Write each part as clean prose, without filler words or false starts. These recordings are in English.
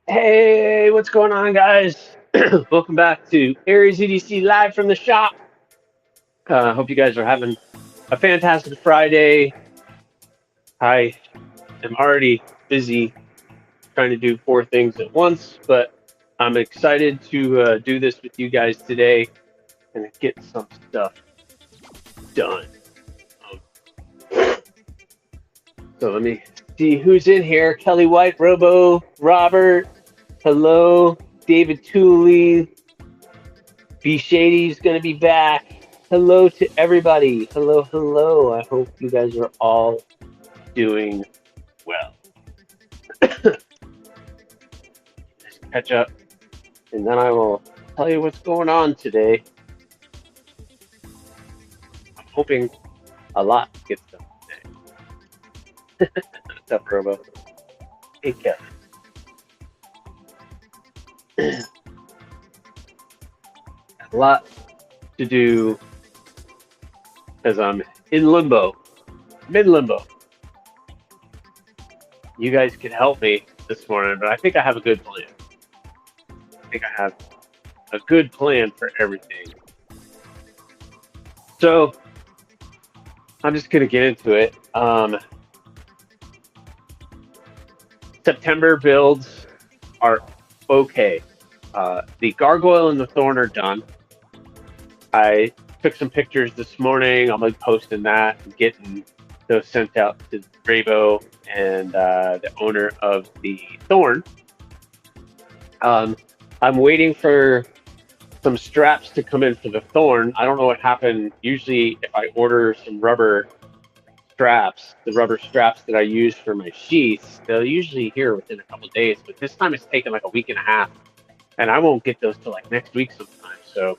Hey, what's going on, guys? Welcome back to AriesEDC live from the shop. Hope you guys are having a fantastic Friday. I am already busy trying to do 4 things at once, but I'm excited to do this with you guys today and get some stuff done. So let me see who's in here. Kelly White, Robo, Robert, hello, David Tooley, B Shady's gonna be back. Hello to everybody. Hello, hello. I hope you guys are all doing well. Just catch up, and then I will tell you what's going on today. I'm hoping a lot gets done today. What's up, Robo? Hey, Kevin. A lot to do as I'm in limbo, mid-limbo. You guys can help me this morning, but I think I have a good plan. I think I have a good plan for everything. So I'm just gonna get into it. September builds are okay. The gargoyle and the thorn are done. I took some pictures this morning. I'm like posting that and getting those sent out to Rabo and the owner of the thorn. I'm waiting for some straps to come in for the thorn. I don't know what happened. Usually, if I order some rubber straps, the rubber straps that I use for my sheaths, they're usually here within a couple of days. But this time it's taken like a week and a half, and I won't get those till like next week sometime. So,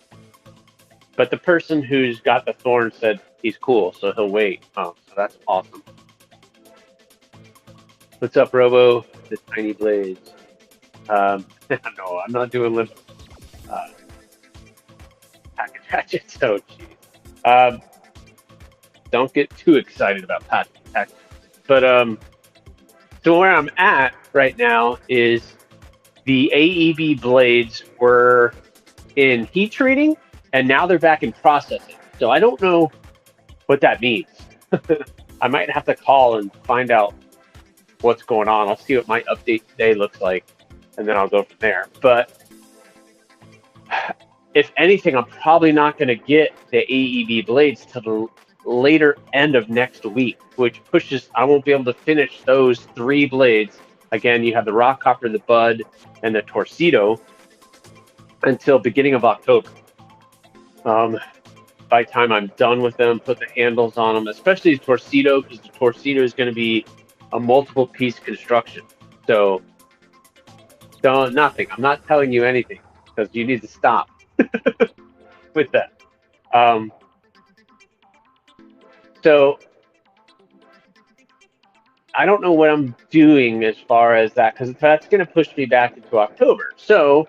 but the person who's got the thorn said he's cool, so he'll wait. Oh, so that's awesome. What's up, Robo? The tiny blades. No, I'm not doing limbo. Package hatchet. So, geez. Don't get too excited about package. But so where I'm at right now is the AEB blades were in heat treating, and now they're back in processing. So I don't know what that means. I might have to call and find out what's going on. I'll see what my update today looks like, and then I'll go from there. But if anything, I'm probably not going to get the AEB blades till the later end of next week, which pushes, I won't be able to finish those 3 blades. Again, you have the rock copper, the bud, and the torcido until beginning of October. By the time I'm done with them, put the handles on them, especially the torcido, because the torcido is going to be a multiple piece construction. So nothing. I'm not telling you anything because you need to stop with that. So I don't know what I'm doing as far as that, because that's going to push me back into October. So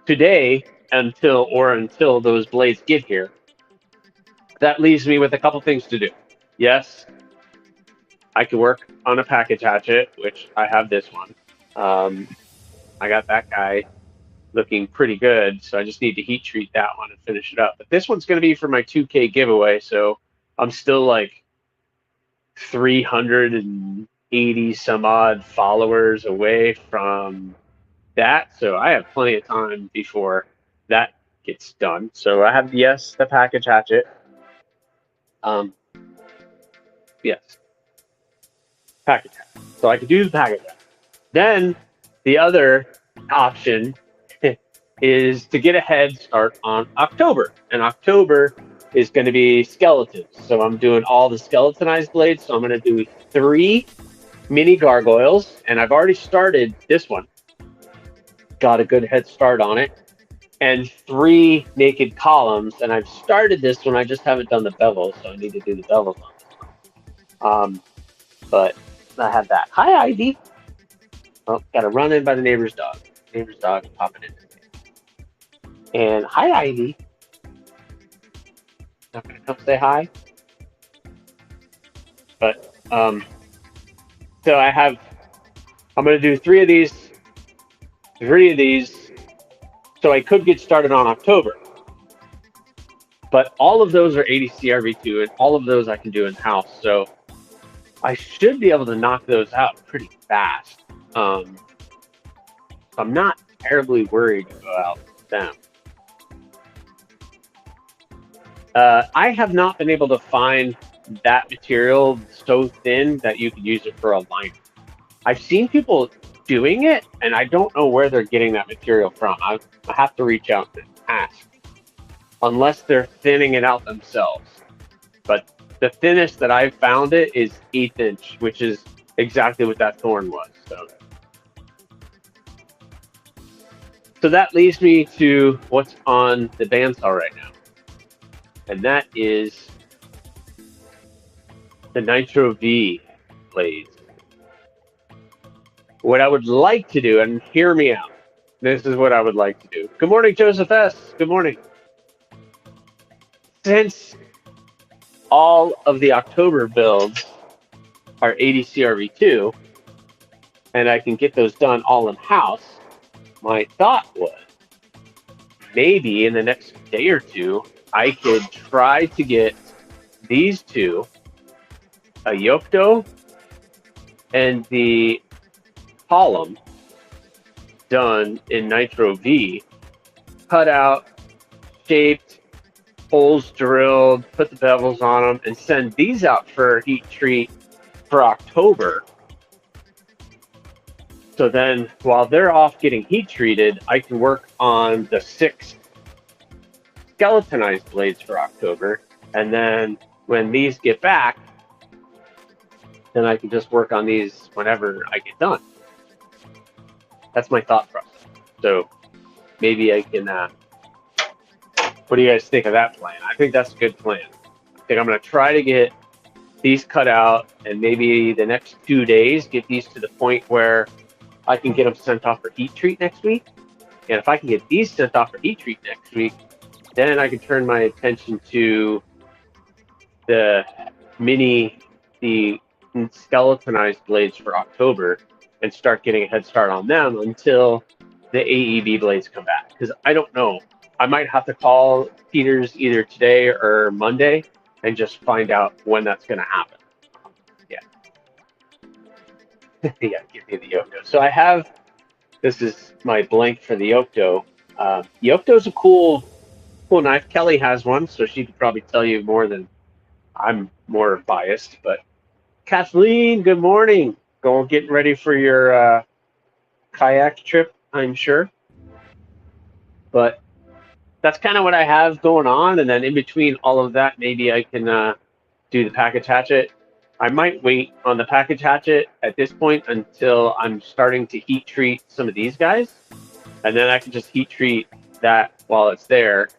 today, until those blades get here, that leaves me with a couple things to do. Yes, I can work on a package hatchet, which I have this one. I got that guy looking pretty good, so I just need to heat treat that one and finish it up. But this one's going to be for my 2K giveaway, so I'm still like 380 some odd followers away from that, so I have plenty of time before that gets done. So I have, yes, the package hatchet. Yes, package hatchet. So I could do the package hatchet. Then the other option is to get a head start on October, and October is going to be skeletons. So I'm doing all the skeletonized blades. So I'm going to do 3 mini gargoyles, and I've already started this one. Got a good head start on it. And 3 naked columns, and I've started this one. I just haven't done the bevels, so I need to do the bevels on this one. But I have that. Hi, Ivy. Oh, got to run in by the neighbor's dog. Neighbor's dog popping in. And hi, Ivy. Not gonna come say hi. But so I'm gonna do 3 of these 3 of these, so I could get started on October. But all of those are ADC RV2, and all of those I can do in-house. So I should be able to knock those out pretty fast. So I'm not terribly worried about them. I have not been able to find that material so thin that you could use it for a liner. I've seen people doing it, and I don't know where they're getting that material from. I have to reach out and ask, unless they're thinning it out themselves. But the thinnest that I've found it is 1/8 inch, which is exactly what that thorn was. So that leads me to what's on the bandsaw right now. And that is the Nitro V blades. What I would like to do, and hear me out, this is what I would like to do. Good morning, Joseph S. Good morning. Since all of the October builds are ADC RV2, and I can get those done all in-house, my thought was maybe in the next day or two, I could try to get these two, a Yocto and the column, done in Nitro V, cut out, shaped, holes drilled, put the bevels on them, and send these out for heat treat for October. So then while they're off getting heat treated, I can work on the 6 skeletonized blades for October. And then when these get back, then I can just work on these whenever I get done. That's my thought process. So maybe I can, what do you guys think of that plan? I think that's a good plan. I think I'm going to try to get these cut out, and maybe the next 2 days get these to the point where I can get them sent off for heat treat next week. And if I can get these sent off for heat treat next week, then I can turn my attention to the skeletonized blades for October and start getting a head start on them until the AEB blades come back. Because I don't know. I might have to call Peters either today or Monday and just find out when that's going to happen. Yeah. Yeah, give me the Yocto. So I have, this is my blank for the Yocto. Yocto's a cool knife. Kelly has one, so she could probably tell you more than I'm more biased. But Kathleen, good morning. Getting ready for your kayak trip, I'm sure. But that's kind of what I have going on. And then in between all of that, maybe I can do the package hatchet. I might wait on the package hatchet at this point until I'm starting to heat treat some of these guys. And then I can just heat treat that while it's there.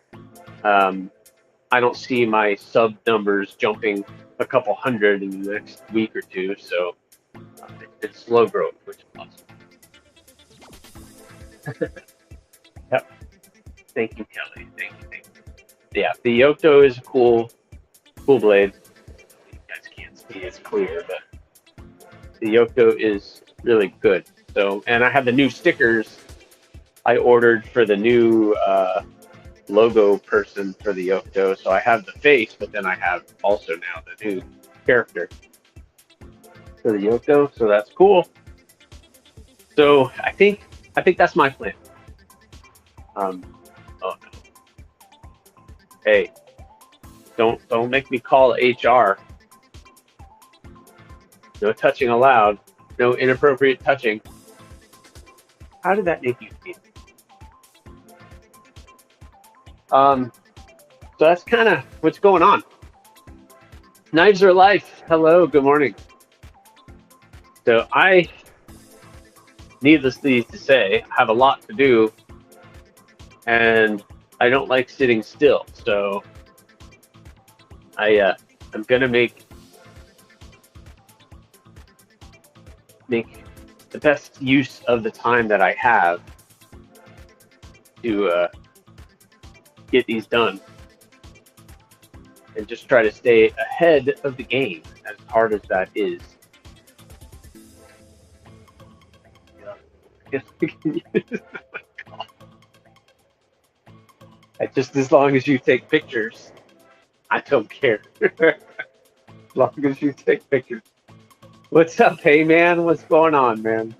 I don't see my sub numbers jumping a couple hundred in the next week or two. So it's slow growth, which is awesome. Yep. Thank you, Kelly. Thank you. Yeah, the Yocto is a cool blade. You guys can't see it's clear, but the Yocto is really good. So, and I have the new stickers I ordered for the new logo person for the Yocto. So I have the face, but then I have also now the new character for the Yocto. So that's cool. So I think that's my plan. Oh no. Hey, don't make me call HR. No touching allowed. No inappropriate touching. How did that make you feel? So that's kind of what's going on. Knives are life. Hello, good morning. So I, needlessly to say, have a lot to do, and I don't like sitting still. So I'm gonna make the best use of the time that I have to get these done, and just try to stay ahead of the game, as hard as that is. I Just as long as you take pictures, I don't care. As long as you take pictures. What's up, hey man? What's going on, man?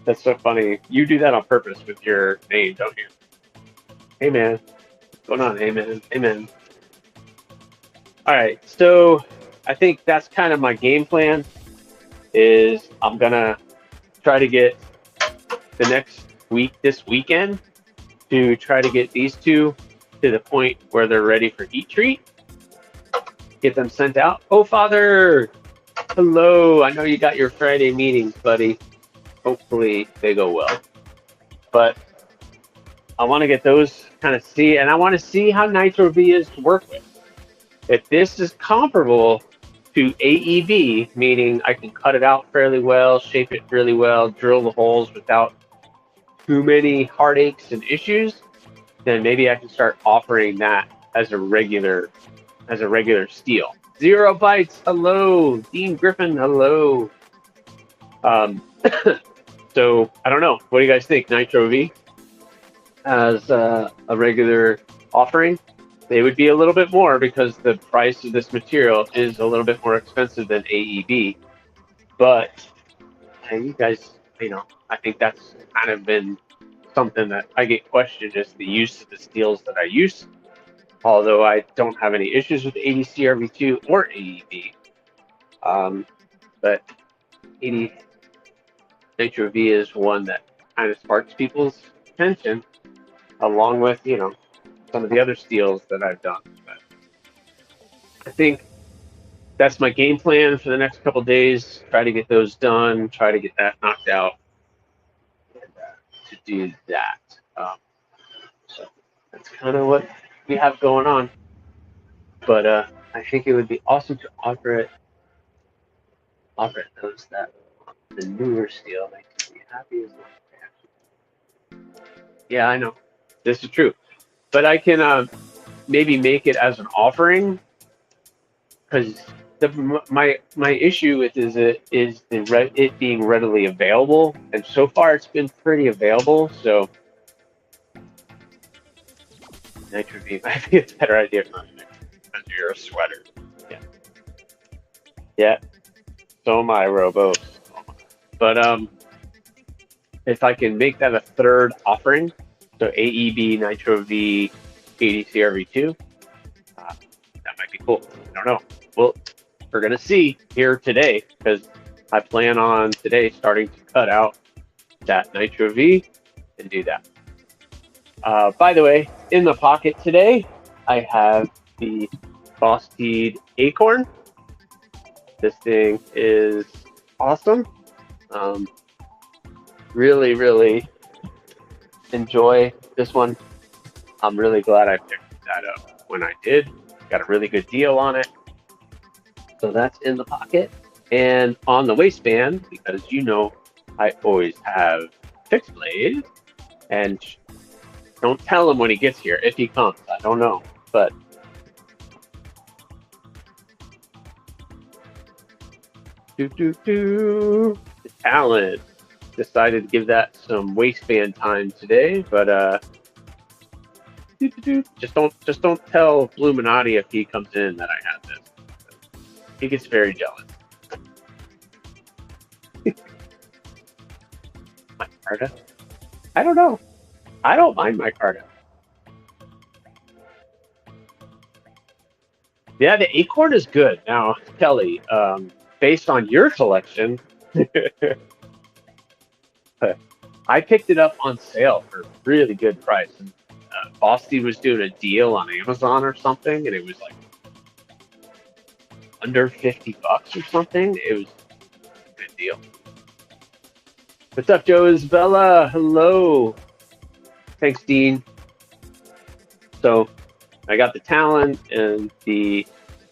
That's so funny. You do that on purpose with your name, don't you? Hey man, what's going on? Hey man, hey man. All right, so I think that's kind of my game plan. Is I'm gonna try to get the next week, this weekend, to try to get these two to the point where they're ready for heat treat. Get them sent out. Oh, Father, hello. I know you got your Friday meetings, buddy. Hopefully they go well. But I want to get those kind of see, and I want to see how Nitro V is to work with. If this is comparable to AEB, meaning I can cut it out fairly well, shape it really well, drill the holes without too many heartaches and issues, then maybe I can start offering that as a regular steel. 0 Bytes, hello. Dean Griffin, hello. So I don't know. What do you guys think? Nitro V as a regular offering? They would be a little bit more because the price of this material is a little bit more expensive than AEB. But you guys, I think that's kind of been something that I get questioned, is the use of the steels that I use. Although I don't have any issues with ADC RV2 or AEB. But Nitro V is one that kind of sparks people's attention, along with, some of the other steels that I've done. But I think that's my game plan for the next couple days. Try to get those done, try to get that knocked out, and to do that. So that's kind of what we have going on. But I think it would be awesome to offer it those that the newer steel. They can be happy as long as they actually. Yeah, I know. This is true. But I can maybe make it as an offering, because my issue with it being readily available, and so far it's been pretty available. So Nitro V might be a better idea for me because you're a sweater. Yeah. So am I, Robo. But if I can make that a third offering, so AEB, Nitro V, ADC RV2, that might be cool. I don't know. Well, we're going to see here today, because I plan on today starting to cut out that Nitro V and do that. By the way, in the pocket today, I have the Boss-Teed Acorn. This thing is awesome. Really, really enjoy this one. I'm really glad I picked that up when I did. Got a really good deal on it. So that's in the pocket. And on the waistband, because I always have fixed blade. And don't tell him when he gets here, if he comes. I don't know. But the talent decided to give that some waistband time today, but just don't tell Bluminati if he comes in that I have this. He gets very jealous. My Carta? I don't know. I don't mind my Carta. Yeah, the Acorn is good. Now, Kelly, based on your collection, I picked it up on sale for a really good price. And Boss-Teed was doing a deal on Amazon or something, and it was like under $50 or something. It was a good deal. What's up, Joe Isabella? Hello. Thanks, Dean. So I got the Talon and the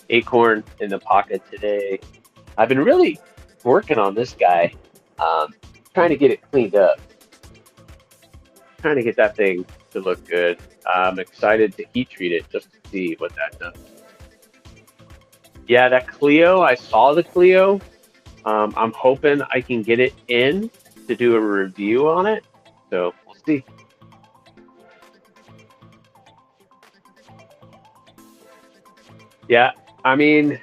Acorn in the pocket today. I've been really working on this guy, trying to get it cleaned up, trying to get that thing to look good. I'm excited to heat treat it just to see what that does. Yeah, that Clio, I saw the Clio. I'm hoping I can get it in to do a review on it. So we'll see. Yeah, I mean,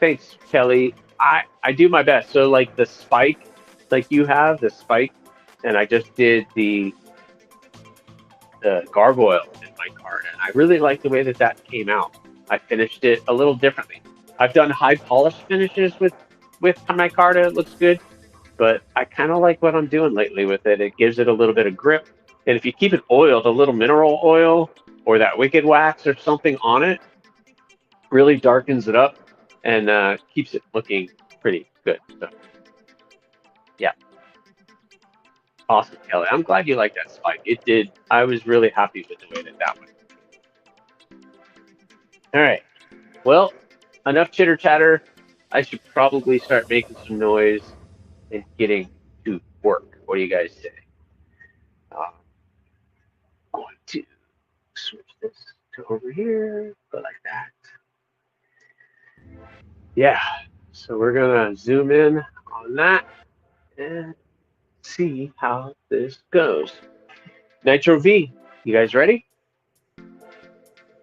thanks, Kelly. I do my best. So like the spike, like you have the spike, and I just did the gargoyle in my card, and I really like the way that that came out. I finished it a little differently. I've done high polish finishes with my card, and it looks good. But I kind of like what I'm doing lately with it. It gives it a little bit of grip, and if you keep it oiled, a little mineral oil or that wicked wax or something on it, really darkens it up and keeps it looking pretty good. So, yeah, awesome, Kelly. I'm glad you like that spike. It did. I was really happy with the way that that went. All right. Well, enough chitter chatter. I should probably start making some noise and getting to work. What do you guys say? I'm going to switch this to over here, go like that. Yeah. So we're gonna zoom in on that and see how this goes. Nitro V, you guys ready?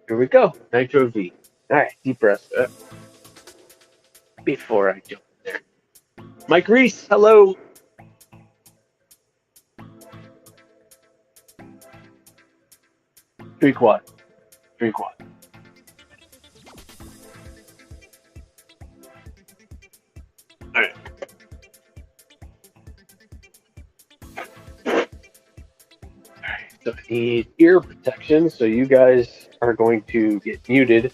Here we go. Nitro V. All right, deep breath before I jump there. Mike Reese, hello. Drink what? Drink what? All right. So I need ear protection, so you guys are going to get muted.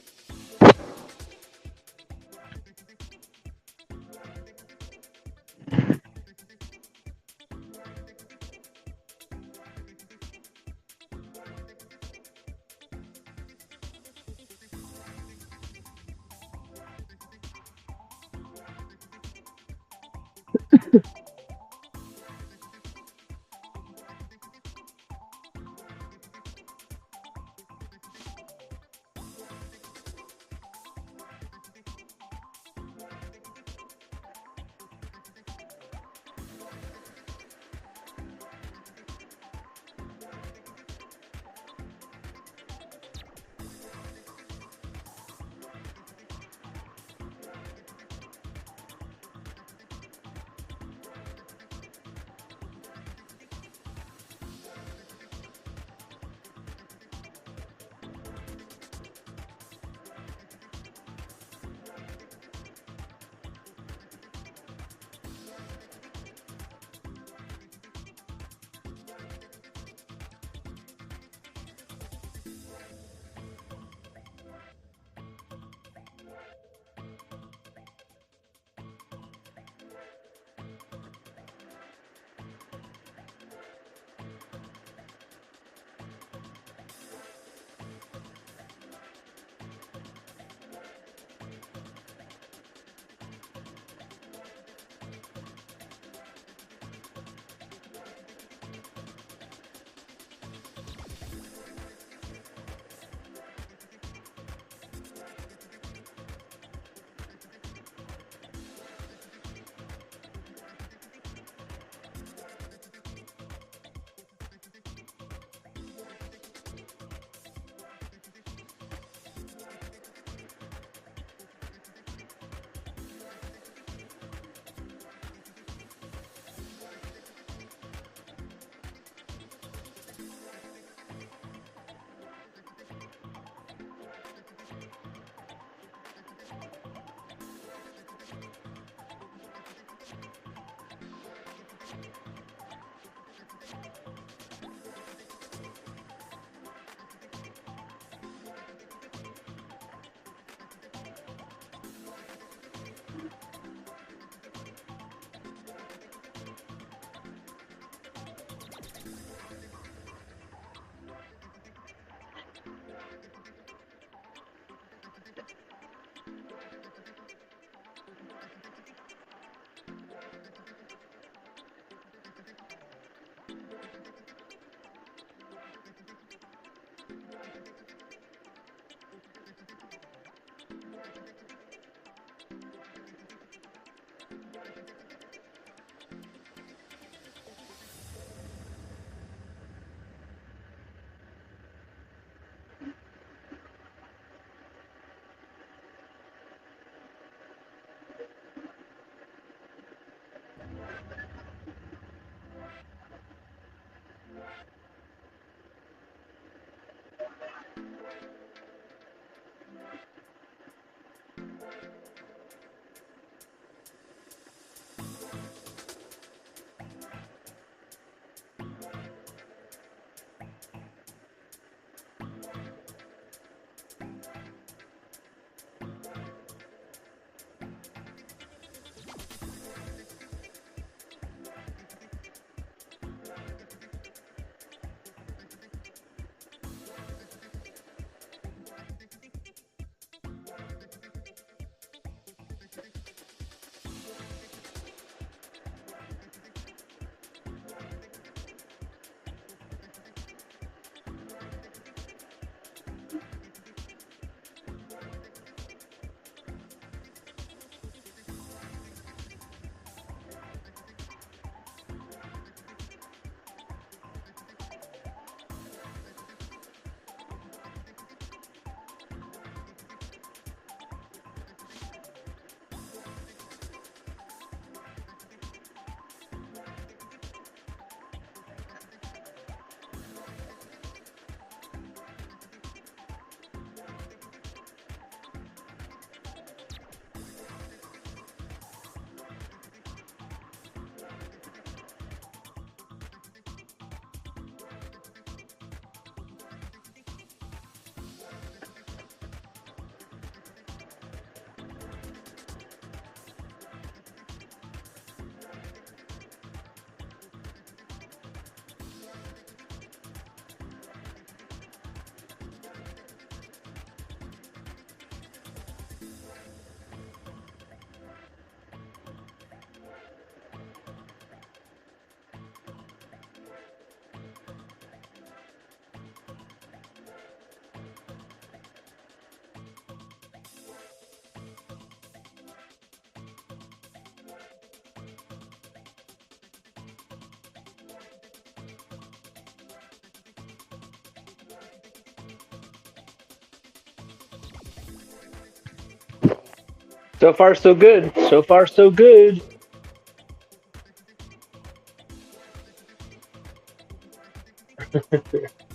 So far, so good. So far, so good.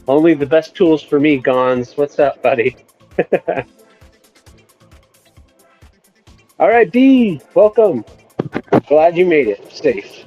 Only the best tools for me, Gons. What's up, buddy? All right, B, welcome. Glad you made it safe.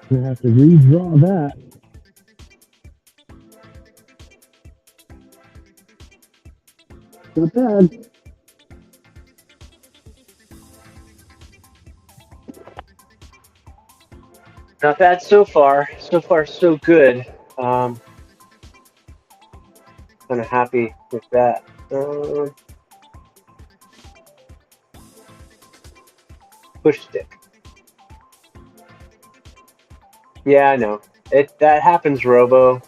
Gonna have to redraw that. Not bad. Not bad so far. So far, so good. Kind of happy with that. Push stick. Yeah, I know. That happens, Robo.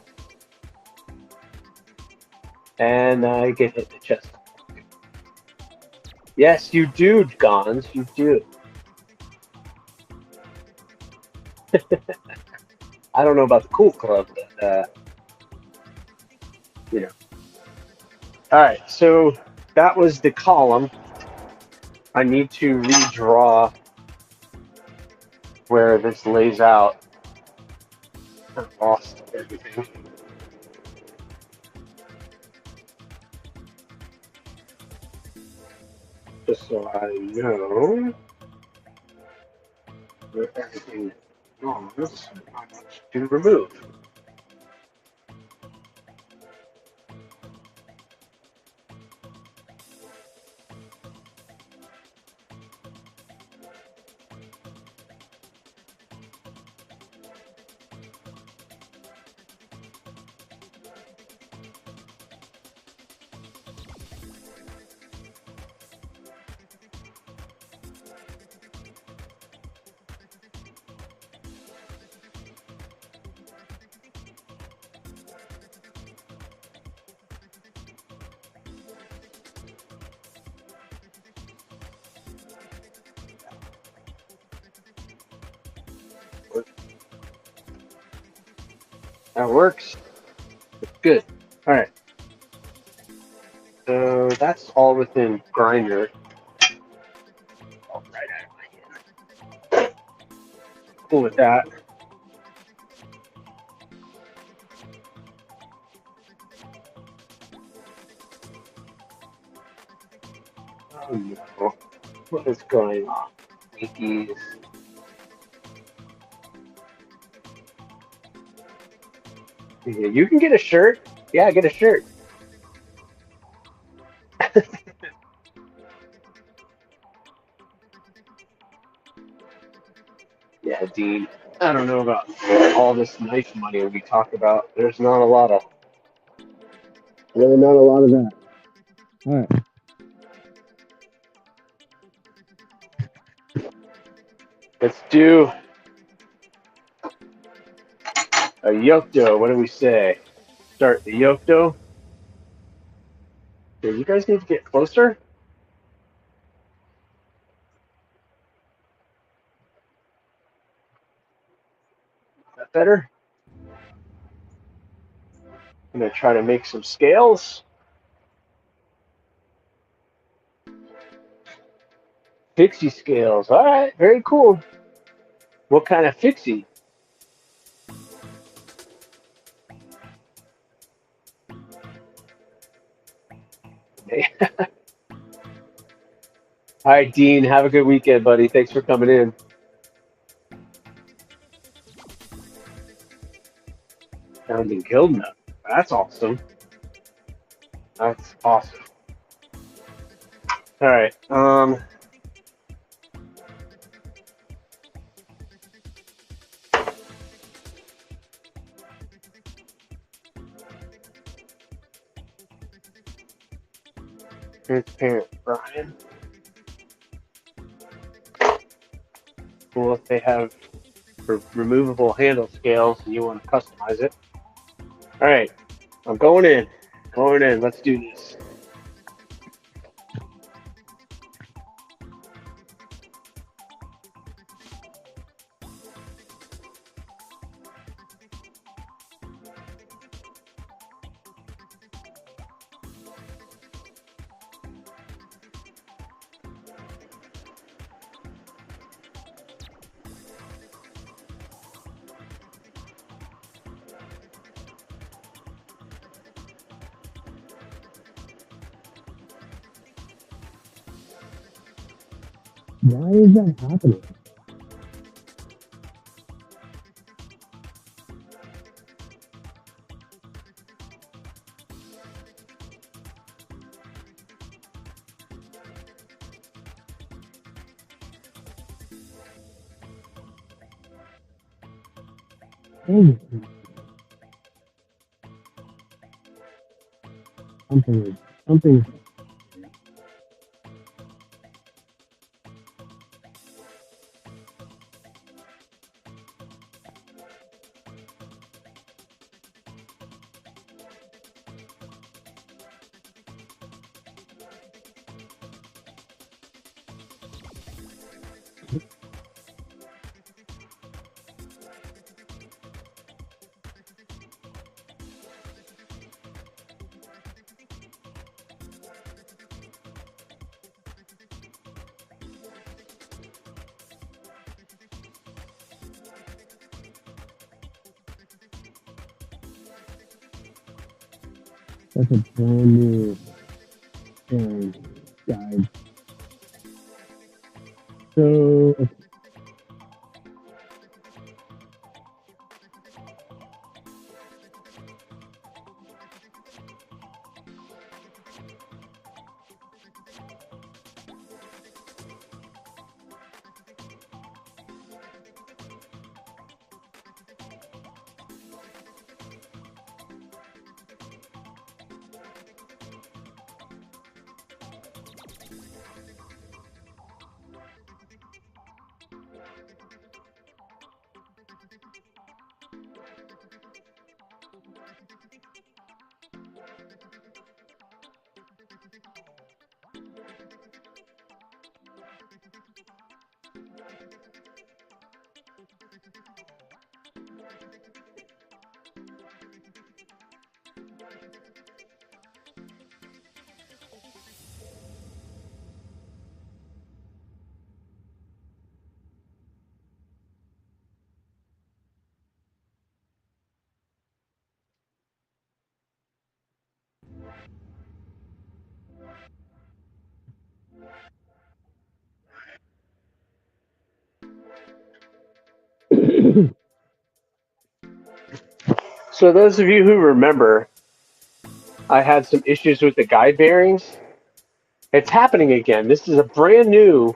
And I get hit in the chest. Yes, you do, Gons. You do. I don't know about the cool club, but you know. All right, so that was the column. I need to redraw where this lays out. I lost everything. Just so I know where everything goes, how much to remove. That works. Good. All right. So that's all within Grinder. All right out of my hand. Cool with that. Oh no. What is going on? Winkies. Yeah, you can get a shirt. Yeah, get a shirt. Yeah, Dean. I don't know about all this knife money we talk about. There's not a lot of, really not a lot of that. All right. Let's do a Yokto. What do we say? Start the Yokto. Okay, you guys need to get closer. Is that better? I'm going to try to make some scales. Fixie scales. All right, very cool. What kind of fixie? All right, Dean, have a good weekend, buddy. Thanks for coming in. Found and killed them. That's awesome. That's awesome. All right. Transparent Brian. Cool if they have removable handle scales and you want to customize it. All right, I'm going in. Going in. Let's do this. Why is that happening? Something. That's a brand new guide. So So those of you who remember, I had some issues with the guide bearings. It's happening again. This is a brand new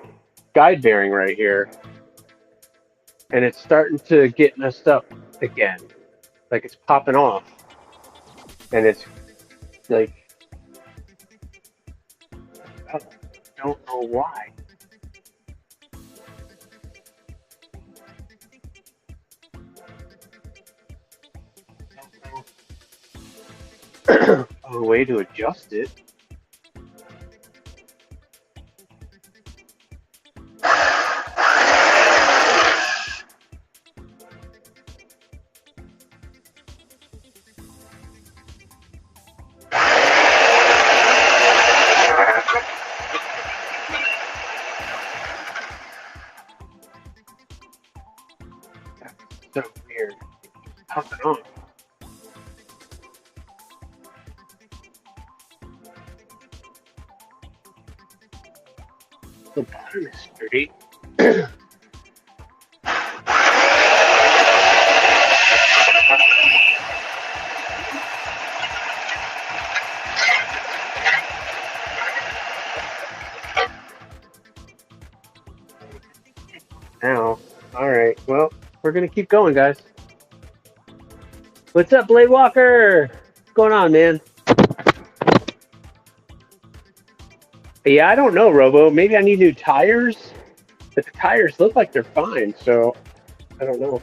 guide bearing right here. And it's starting to get messed up again. Like it's popping off. And it's like, I don't know why. A way to adjust it. So weird. Popping off. The bottom is sturdy. Now, all right. Well, we're gonna keep going, guys. What's up, Blade Walker? What's going on, man? Yeah, I don't know, Robo. Maybe I need new tires. But the tires look like they're fine, so I don't know.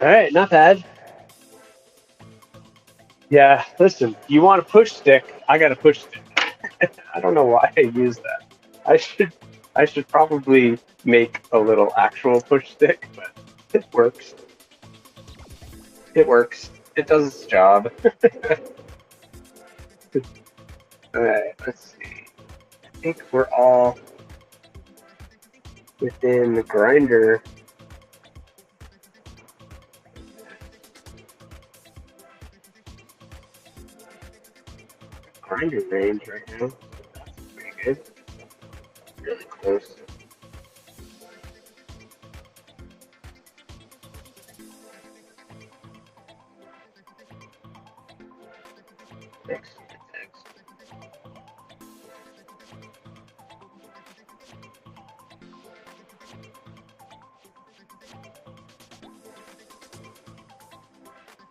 All right, not bad. Yeah, listen, you want a push stick? I got a push stick. I don't know why I use that. I should I should probably make a little actual push stick, but it works. It works. It does its job. All right, let's see. I think we're all within the grinder grinder range right now. That's pretty good. Really close. Excellent.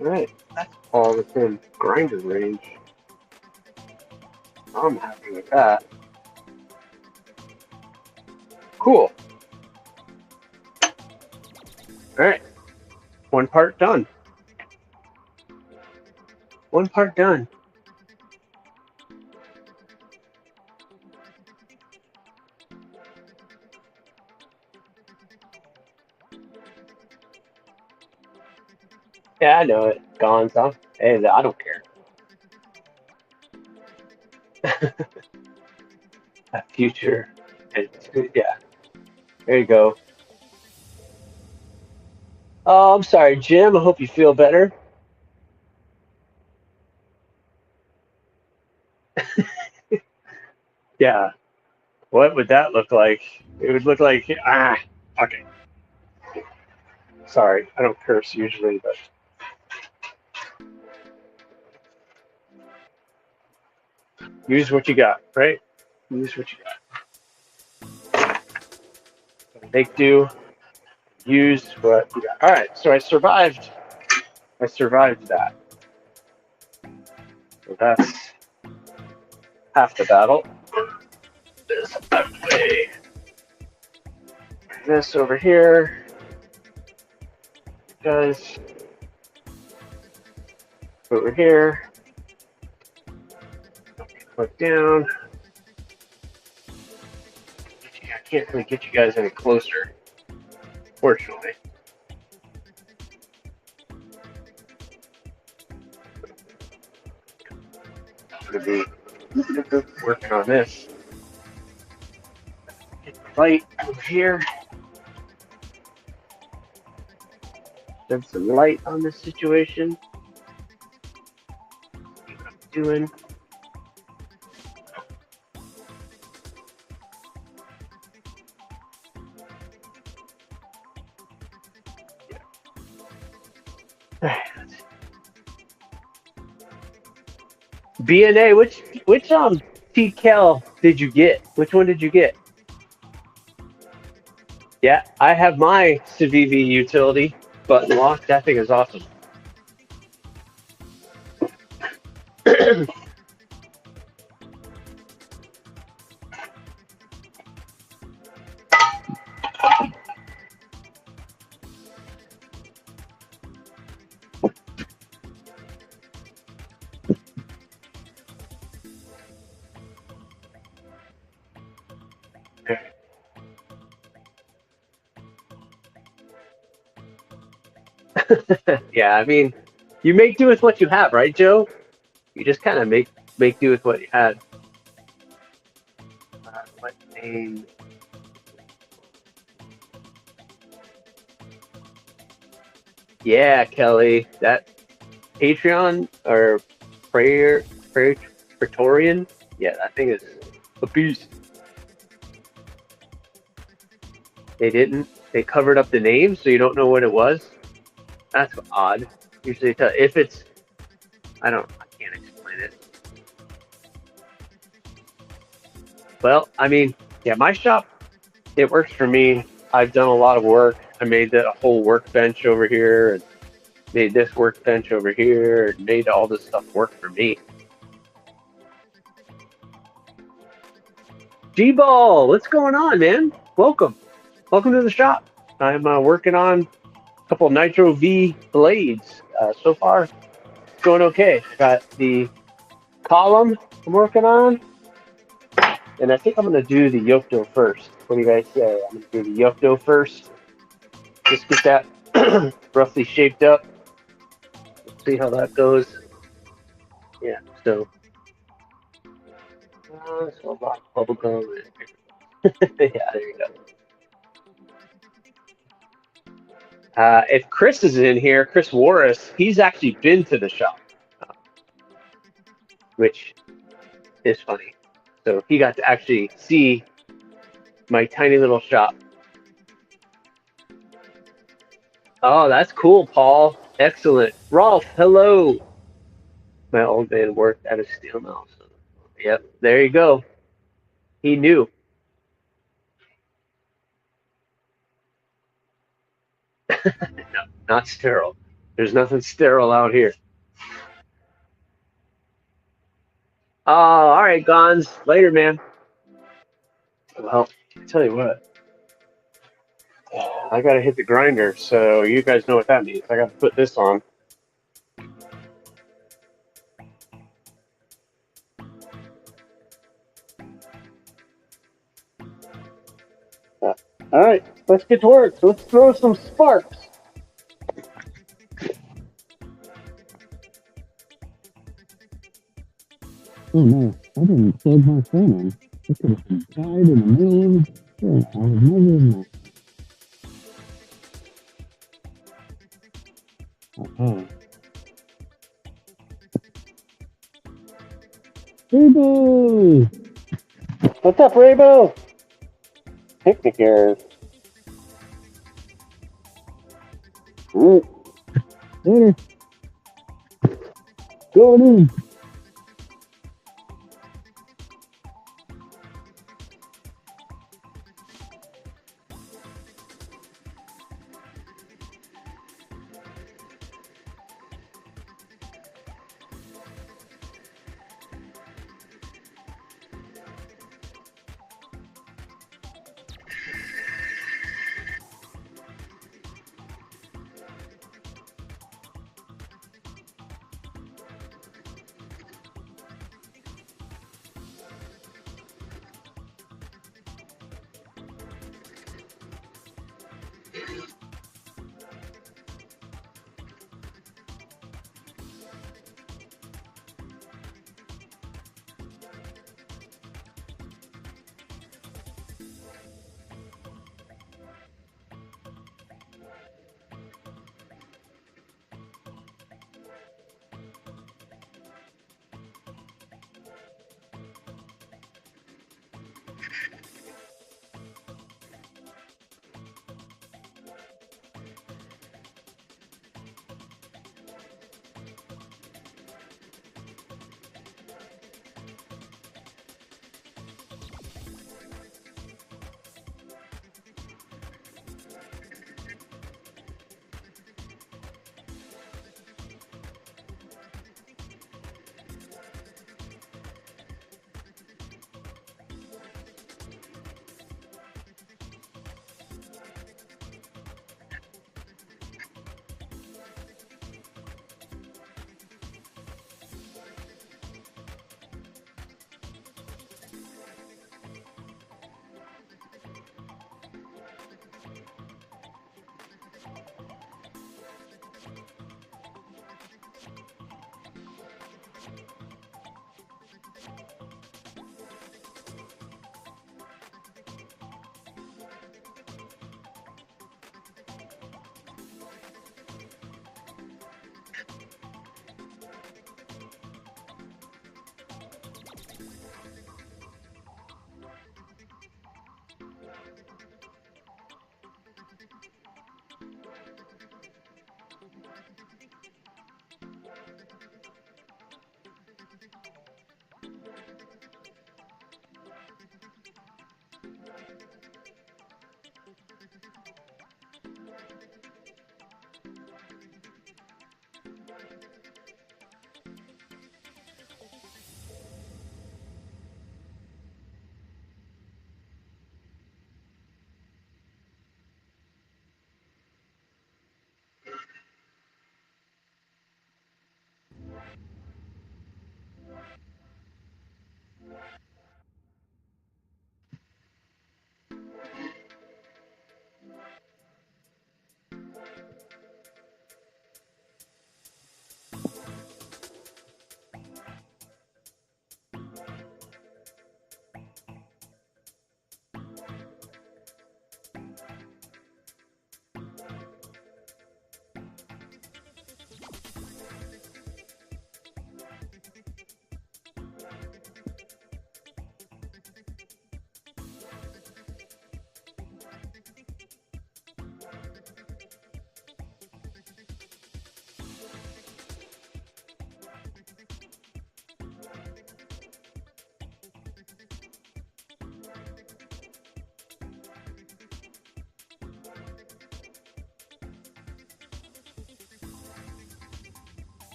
All right, that's all within grinder range. I'm happy with that. Cool. All right, one part done. One part done. Yeah, I know it. Gone, so hey, I don't care. A future. Yeah. There you go. Oh, I'm sorry, Jim. I hope you feel better. Yeah. What would that look like? It would look like okay. Sorry, I don't curse usually, but use what you got, right? Use what you got. Make do. Use what you got. All right, so I survived. I survived that. So that's half the battle. This way. This over here. Guys. Over here. Click down. I can't really get you guys any closer, fortunately. I'm going to be working on this. Get the light over here. Shed some light on this situation. See what I'm doing. BNA, which TCal did you get? Which one did you get? Yeah, I have my Civivi utility button locked. That thing is awesome. Yeah, I mean, you make do with what you have, right, Joe? You just kind of make do with what you had. What name? Yeah, Kelly, that Patreon or Praetorian. Yeah, that thing is a beast. They didn't. They covered up the name, so you don't know what it was. That's odd. Usually, if it's, I can't explain it. Well, I mean, yeah, my shop, it works for me. I've done a lot of work. I made a whole workbench over here, and made this workbench over here, and made all this stuff work for me. G-Ball, what's going on, man? Welcome. Welcome to the shop. I'm working on a couple Nitro V blades. So far, it's going okay. Got the column I'm working on, and I think I'm going to do the Yokdo first. What do you guys say? I'm going to do the Yokdo first. Just get that roughly shaped up. Let's see how that goes. Yeah, so a lot of bubble gum. Yeah, there you go. If Chris is in here, Chris Warris, he's actually been to the shop, which is funny. So he got to actually see my tiny little shop. Oh, that's cool, Paul. Excellent. Rolf, hello. My old man worked at a steel mill. So, yep, there you go. He knew. No, not sterile. There's nothing sterile out here. Oh, all right, Gons. Later, man. Well, I tell you what, I gotta hit the grinder, so you guys know what that means. I gotta put this on. All right, let's get to work. So let's throw some sparks. Oh no, I didn't plug my phone in. It could have died in the middle of the I was never in there. Uh-huh. Rebo! What's up, Rebo? Picnic errors. All right. Later. Going in.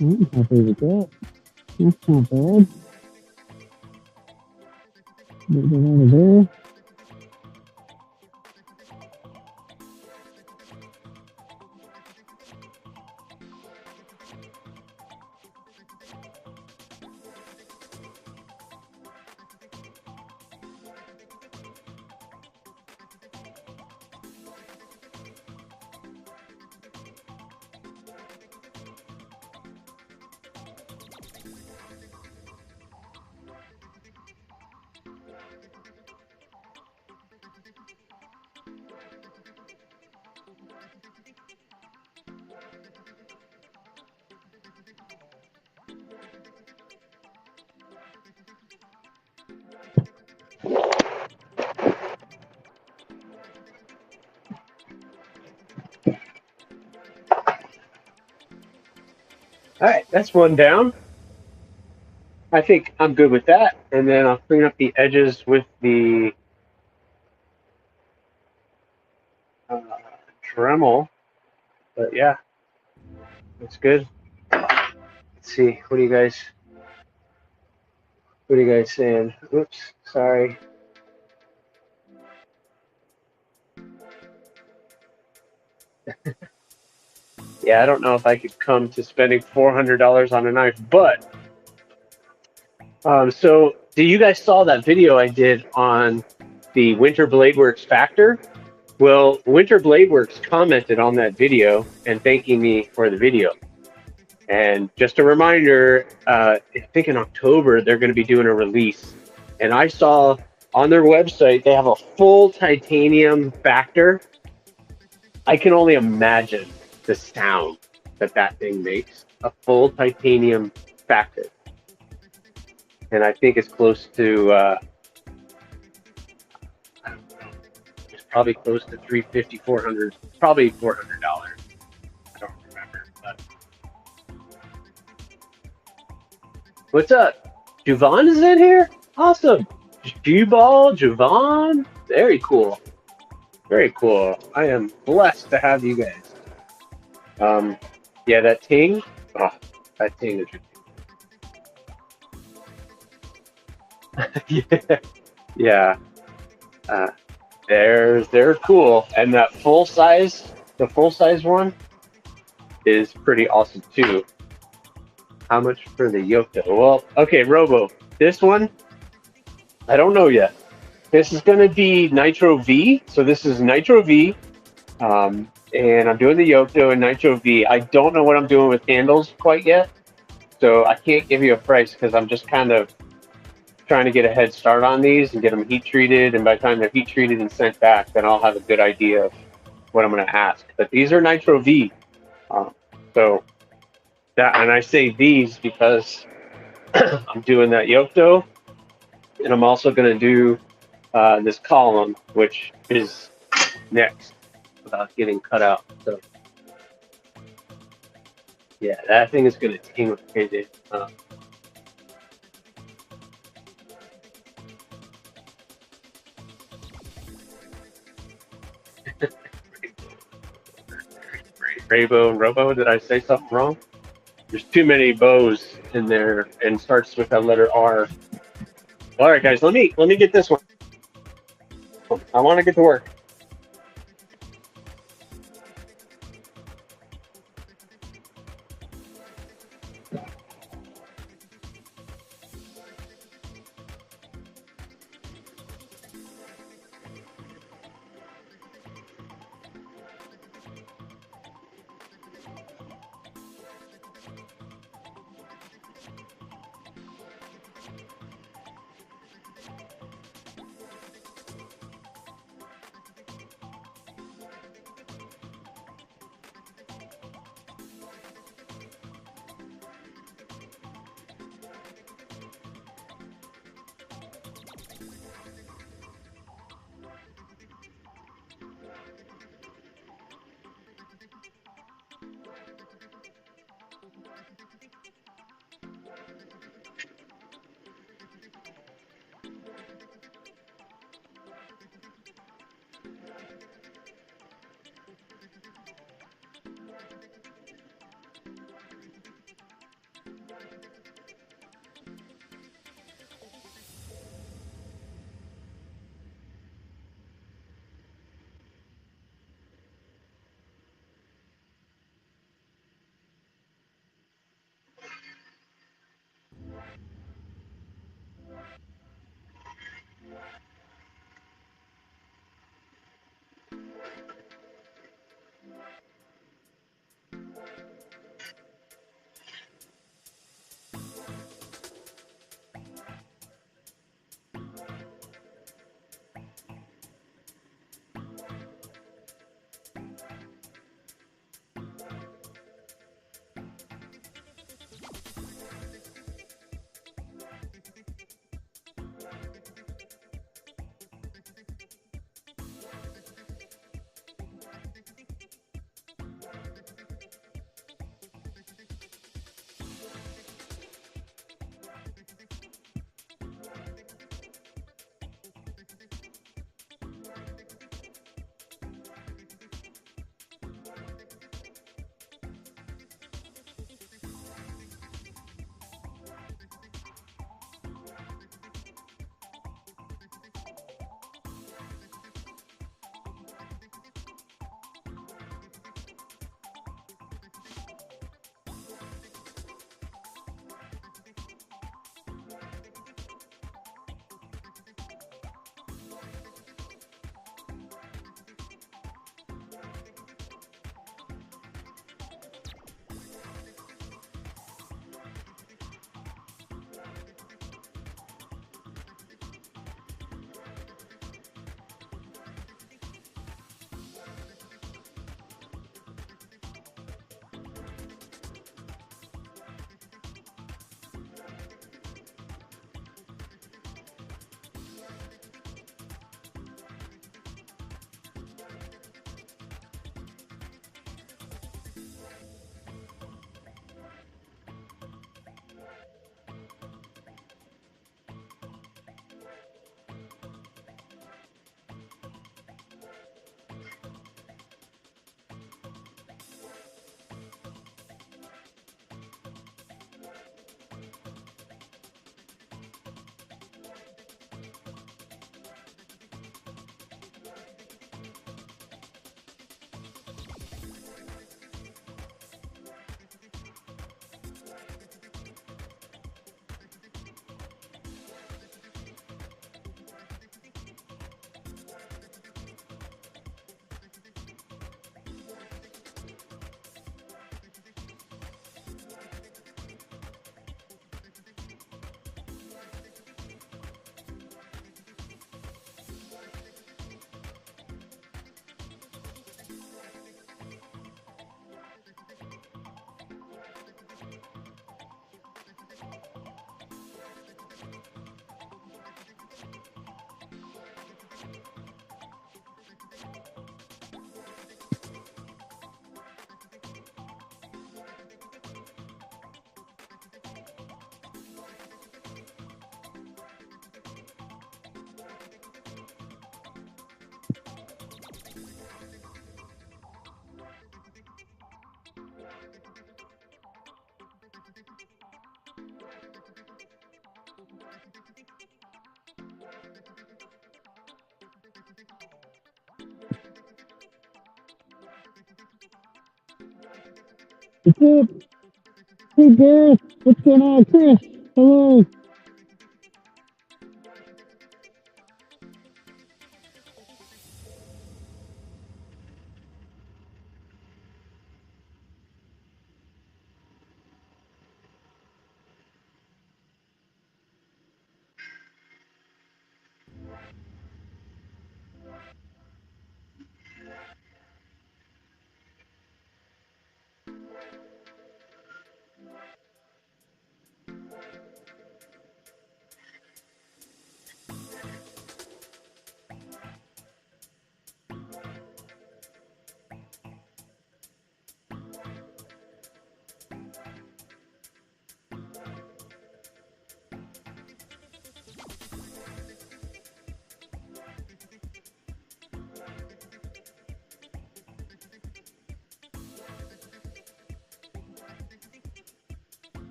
I'm happy with that. That's not bad. Get that out of there. All right, that's one down. I think I'm good with that. And then I'll clean up the edges with the Dremel. But yeah, that's good. Let's see. What are you guys saying? Oops, sorry. Yeah, I don't know if I could come to spending $400 on a knife, but so you guys saw that video I did on the Winter Blade Works Factor? Well, Winter Blade Works commented on that video and thanking me for the video. And just a reminder, I think in October they're going to be doing a release. And I saw on their website they have a full titanium Factor. I can only imagine the sound that thing makes. A full titanium Factor. And I think it's close to, it's probably close to $350, $400, probably $400. I don't remember. But what's up? Juvan is in here? Awesome. Jubal, Juvan. Very cool. Very cool. I am blessed to have you guys. Yeah, that ting. Oh, that ting is ridiculous. Yeah. They're cool, and that the full size one is pretty awesome too. How much for the Yokto? Well, okay, Robo. This one, I don't know yet. This is going to be Nitro V. So this is Nitro V, and I'm doing the Yokto and Nitro V. I don't know what I'm doing with handles quite yet, so I can't give you a price because I'm just kind of trying to get a head start on these and get them heat treated. And by the time they're heat treated and sent back, then I'll have a good idea of what I'm going to ask. But these are Nitro V. So that, and I say these because I'm doing that Yokto, and I'm also going to do this column, which is next without getting cut out. So yeah, that thing is going to ting with crazy. Robo, did I say something wrong? There's too many bows in there and starts with that letter R. All right, guys, let me get this one. I want to get to work. What's up? Hey, Gareth. What's going on, Chris? Hello.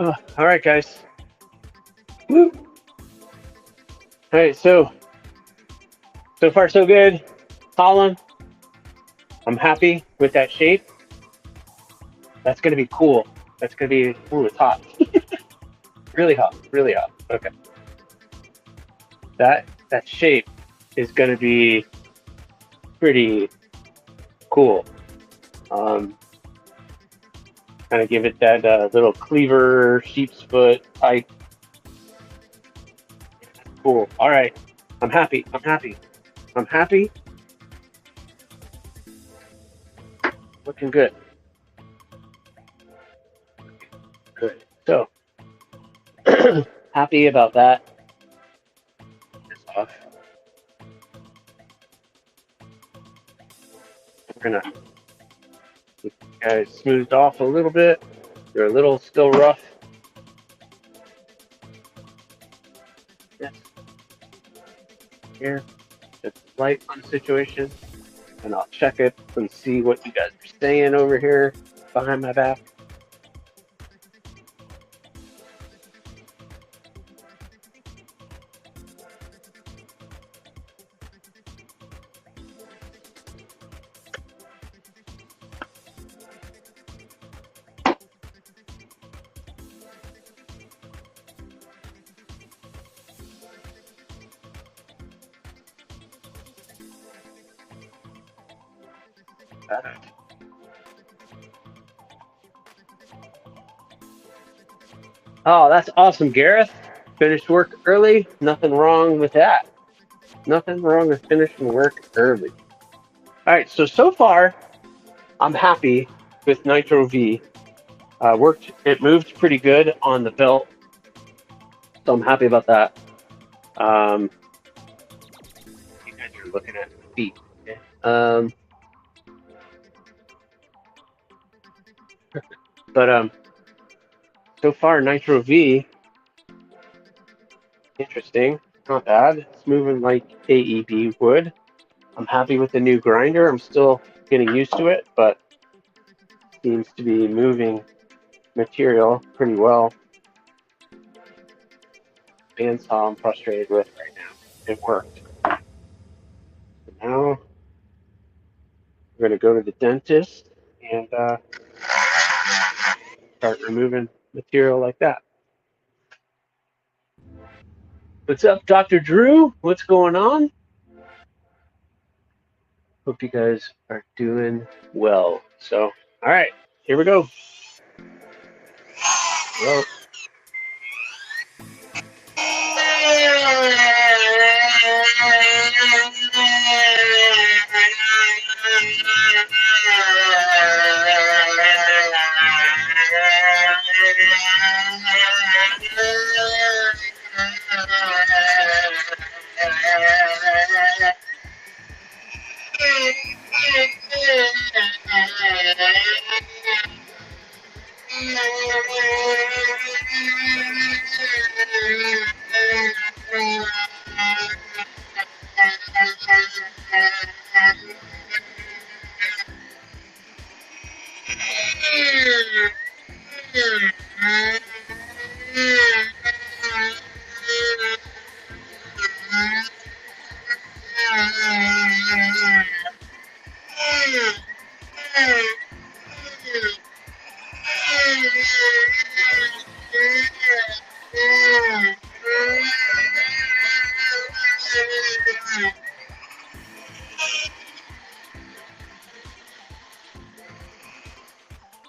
Oh, all right, guys. Woo. All right, so far so good. Colin, I'm happy with that shape. That's gonna be cool. That's gonna be, ooh, it's hot. Really hot, really hot. Okay. That shape is gonna be pretty cool. Um, Kind of give it that little cleaver sheep's foot type. Cool. All right. I'm happy. I'm happy. I'm happy. Looking good. Good. So happy about that. This off. We're gonna get you guys smoothed off a little bit. You're a little still rough. Yes. Here. It's light on the situation. And I'll check it and see what you guys are saying over here behind my back. Oh, that's awesome, Gareth. Finished work early. Nothing wrong with that. Nothing wrong with finishing work early. All right, so far, I'm happy with Nitro V. It moved pretty good on the belt, so I'm happy about that. You guys are looking at the feet. Okay? But so far Nitro V, interesting, not bad. It's moving like AEB would. I'm happy with the new grinder. I'm still getting used to it, but seems to be moving material pretty well. Bandsaw I'm frustrated with right now. It worked. So now we're going to go to the dentist and start removing material like that. What's up, Dr. Drew? What's going on? Hope you guys are doing well. So, all right, here we go. Hello.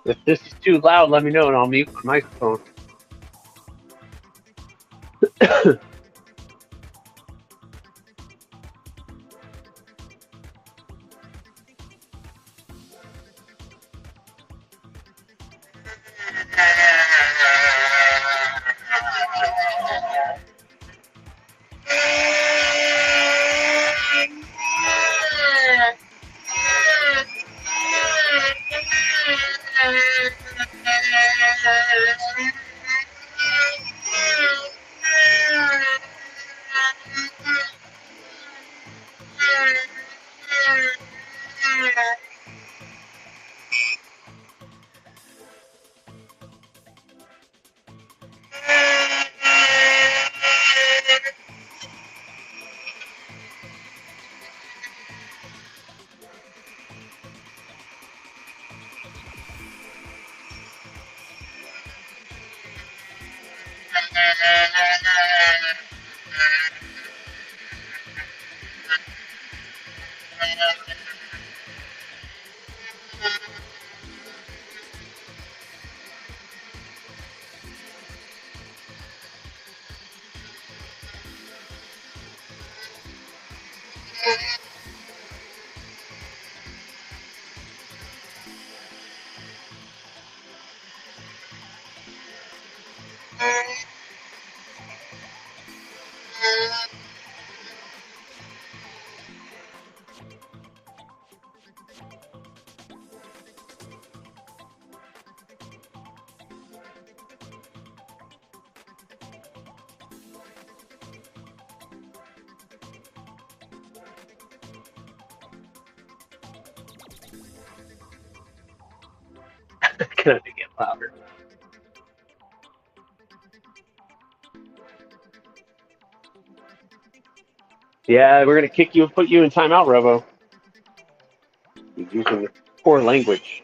If this is too loud, let me know and I'll mute my microphone. Can I get louder? Yeah, we're gonna kick you and put you in timeout, Robo. You're using poor language.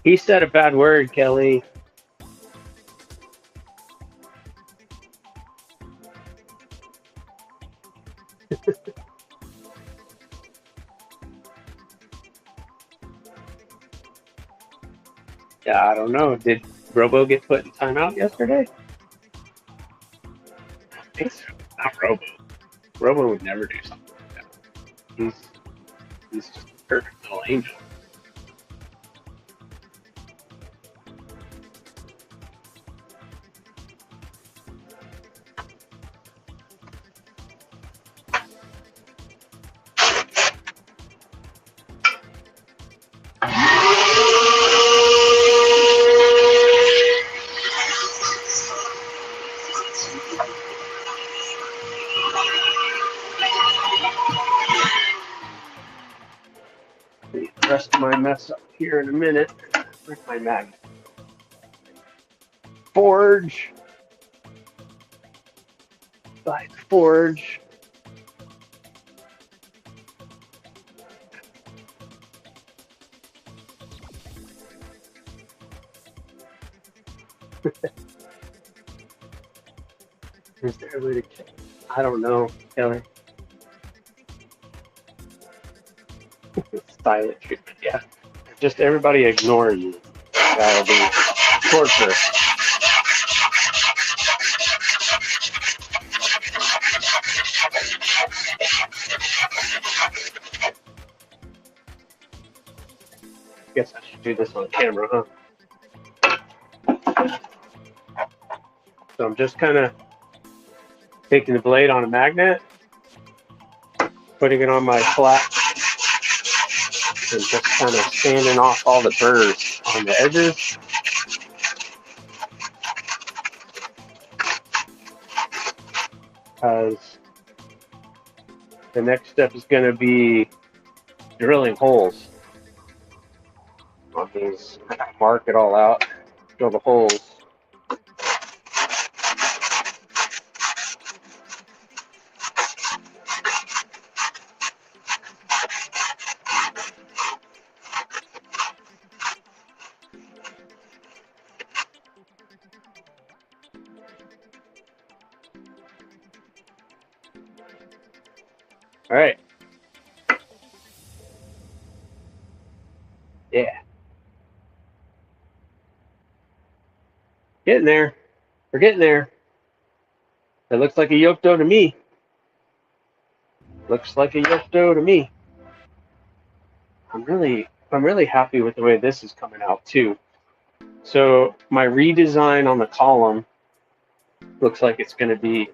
He said a bad word, Kelly. Yeah, I don't know. Did Robo get put in timeout yesterday? I think so. Not Robo. Robo would never do something like that. He's just a perfect little angel. rest of my mess up here in a minute. Where's my magnet? Forge. Side forge. Is there a way to check? I don't know, Kelly. Silent treatment, yeah. Just everybody ignore you. That'll be torture. Guess I should do this on camera, huh? So I'm just kind of taking the blade on a magnet, putting it on my flat, and just kind of sanding off all the burrs on the edges. Because the next step is going to be drilling holes on these. Mark it all out, drill the holes. All right. Yeah. Getting there. We're getting there. It looks like a yoke dough to me. Looks like a yoke dough to me. I'm really happy with the way this is coming out too. So my redesign on the column looks like it's going to be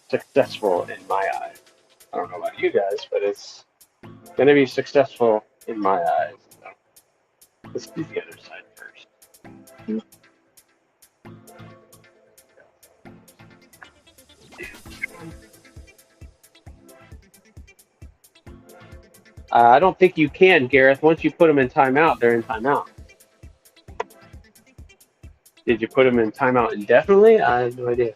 successful in my eyes. I don't know about you guys, but it's going to be successful in my eyes. So let's do the other side first. I don't think you can, Gareth. Once you put them in timeout, they're in timeout. Did you put them in timeout indefinitely? I have no idea.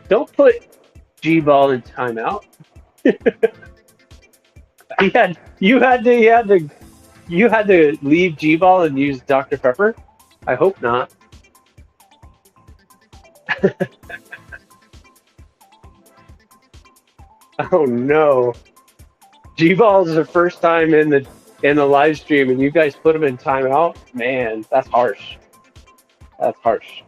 Don't put G-Ball in timeout. You had to leave G-Ball and use Dr. Pepper? I hope not. Oh no. G-Ball is the first time in the live stream and you guys put him in timeout? Man, that's harsh. That's harsh.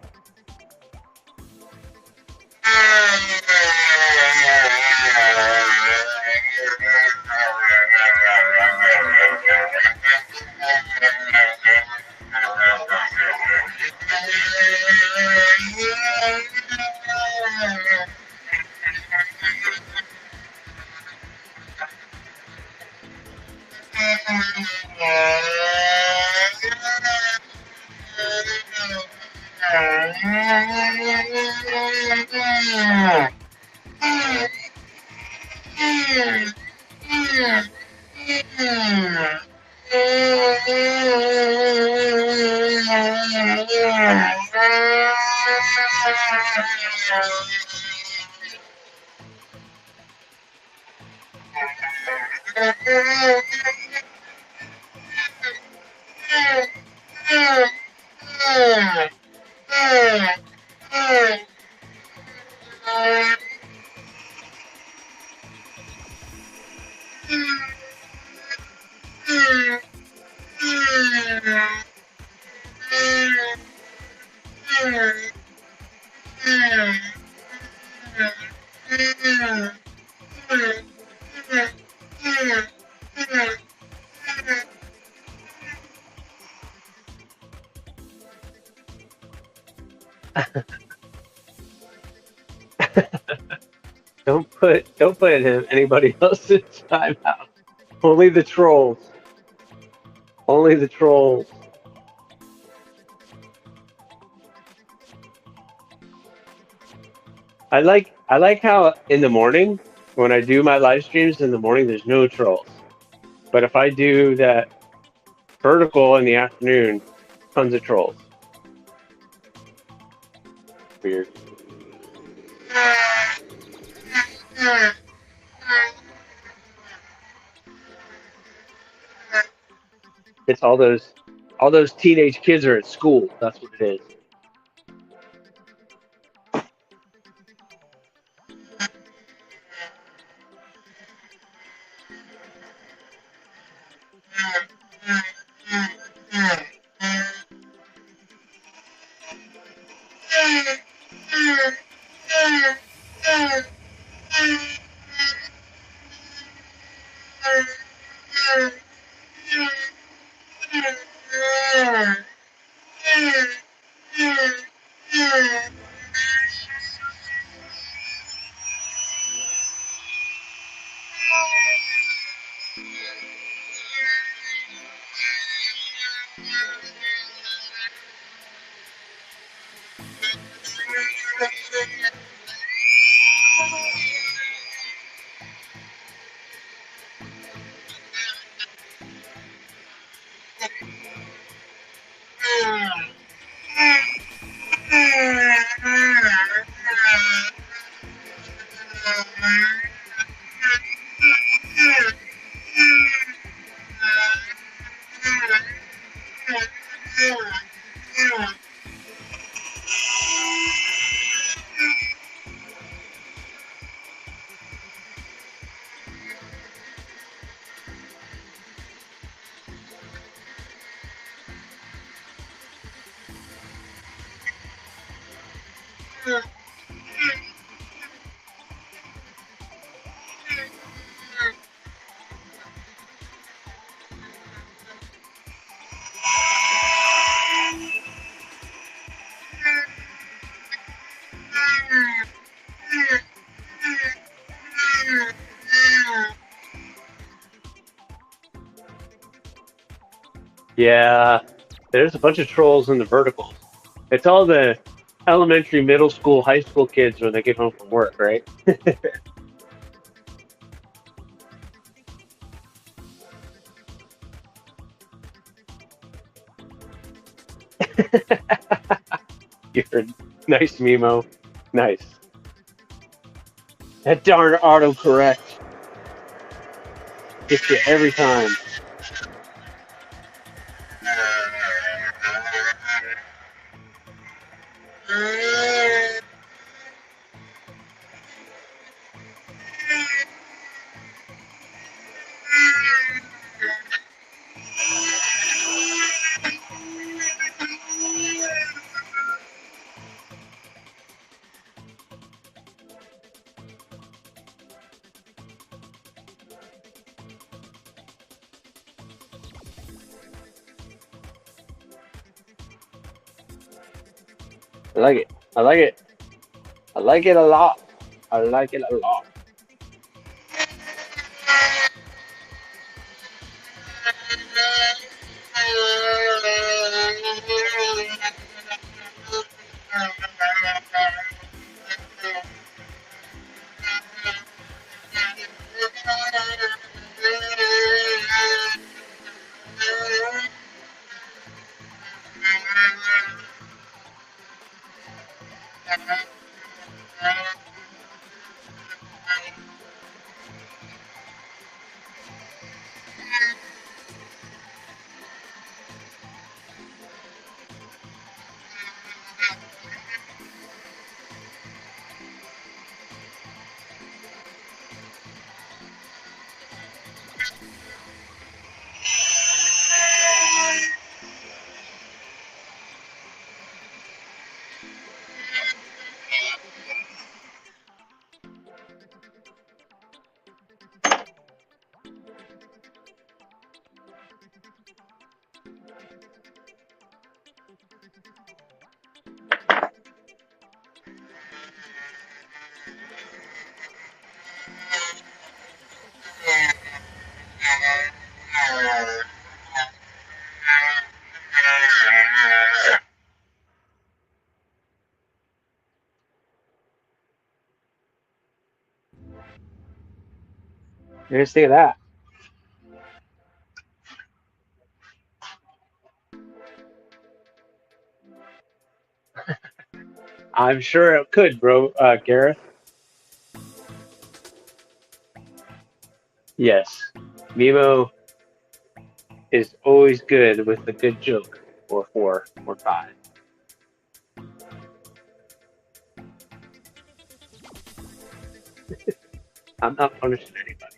Don't put anybody else's timeout. Only the trolls. Only the trolls. I like how in the morning when I do my live streams in the morning, there's no trolls. But if I do that vertical in the afternoon, tons of trolls. Weird. It's all those teenage kids are at school. That's what it is. Yeah, there's a bunch of trolls in the verticals. It's all the elementary, middle school, high school kids when they get home from work, right? You're nice, Mimo. Nice. That darn autocorrect gets you every time. I like it. I like it. I like it a lot. I like it a lot. you guys think of that? I'm sure it could, bro, Gareth. Yes, Mimo is always good with a good joke, or 4 or 5. I'm not punishing anybody.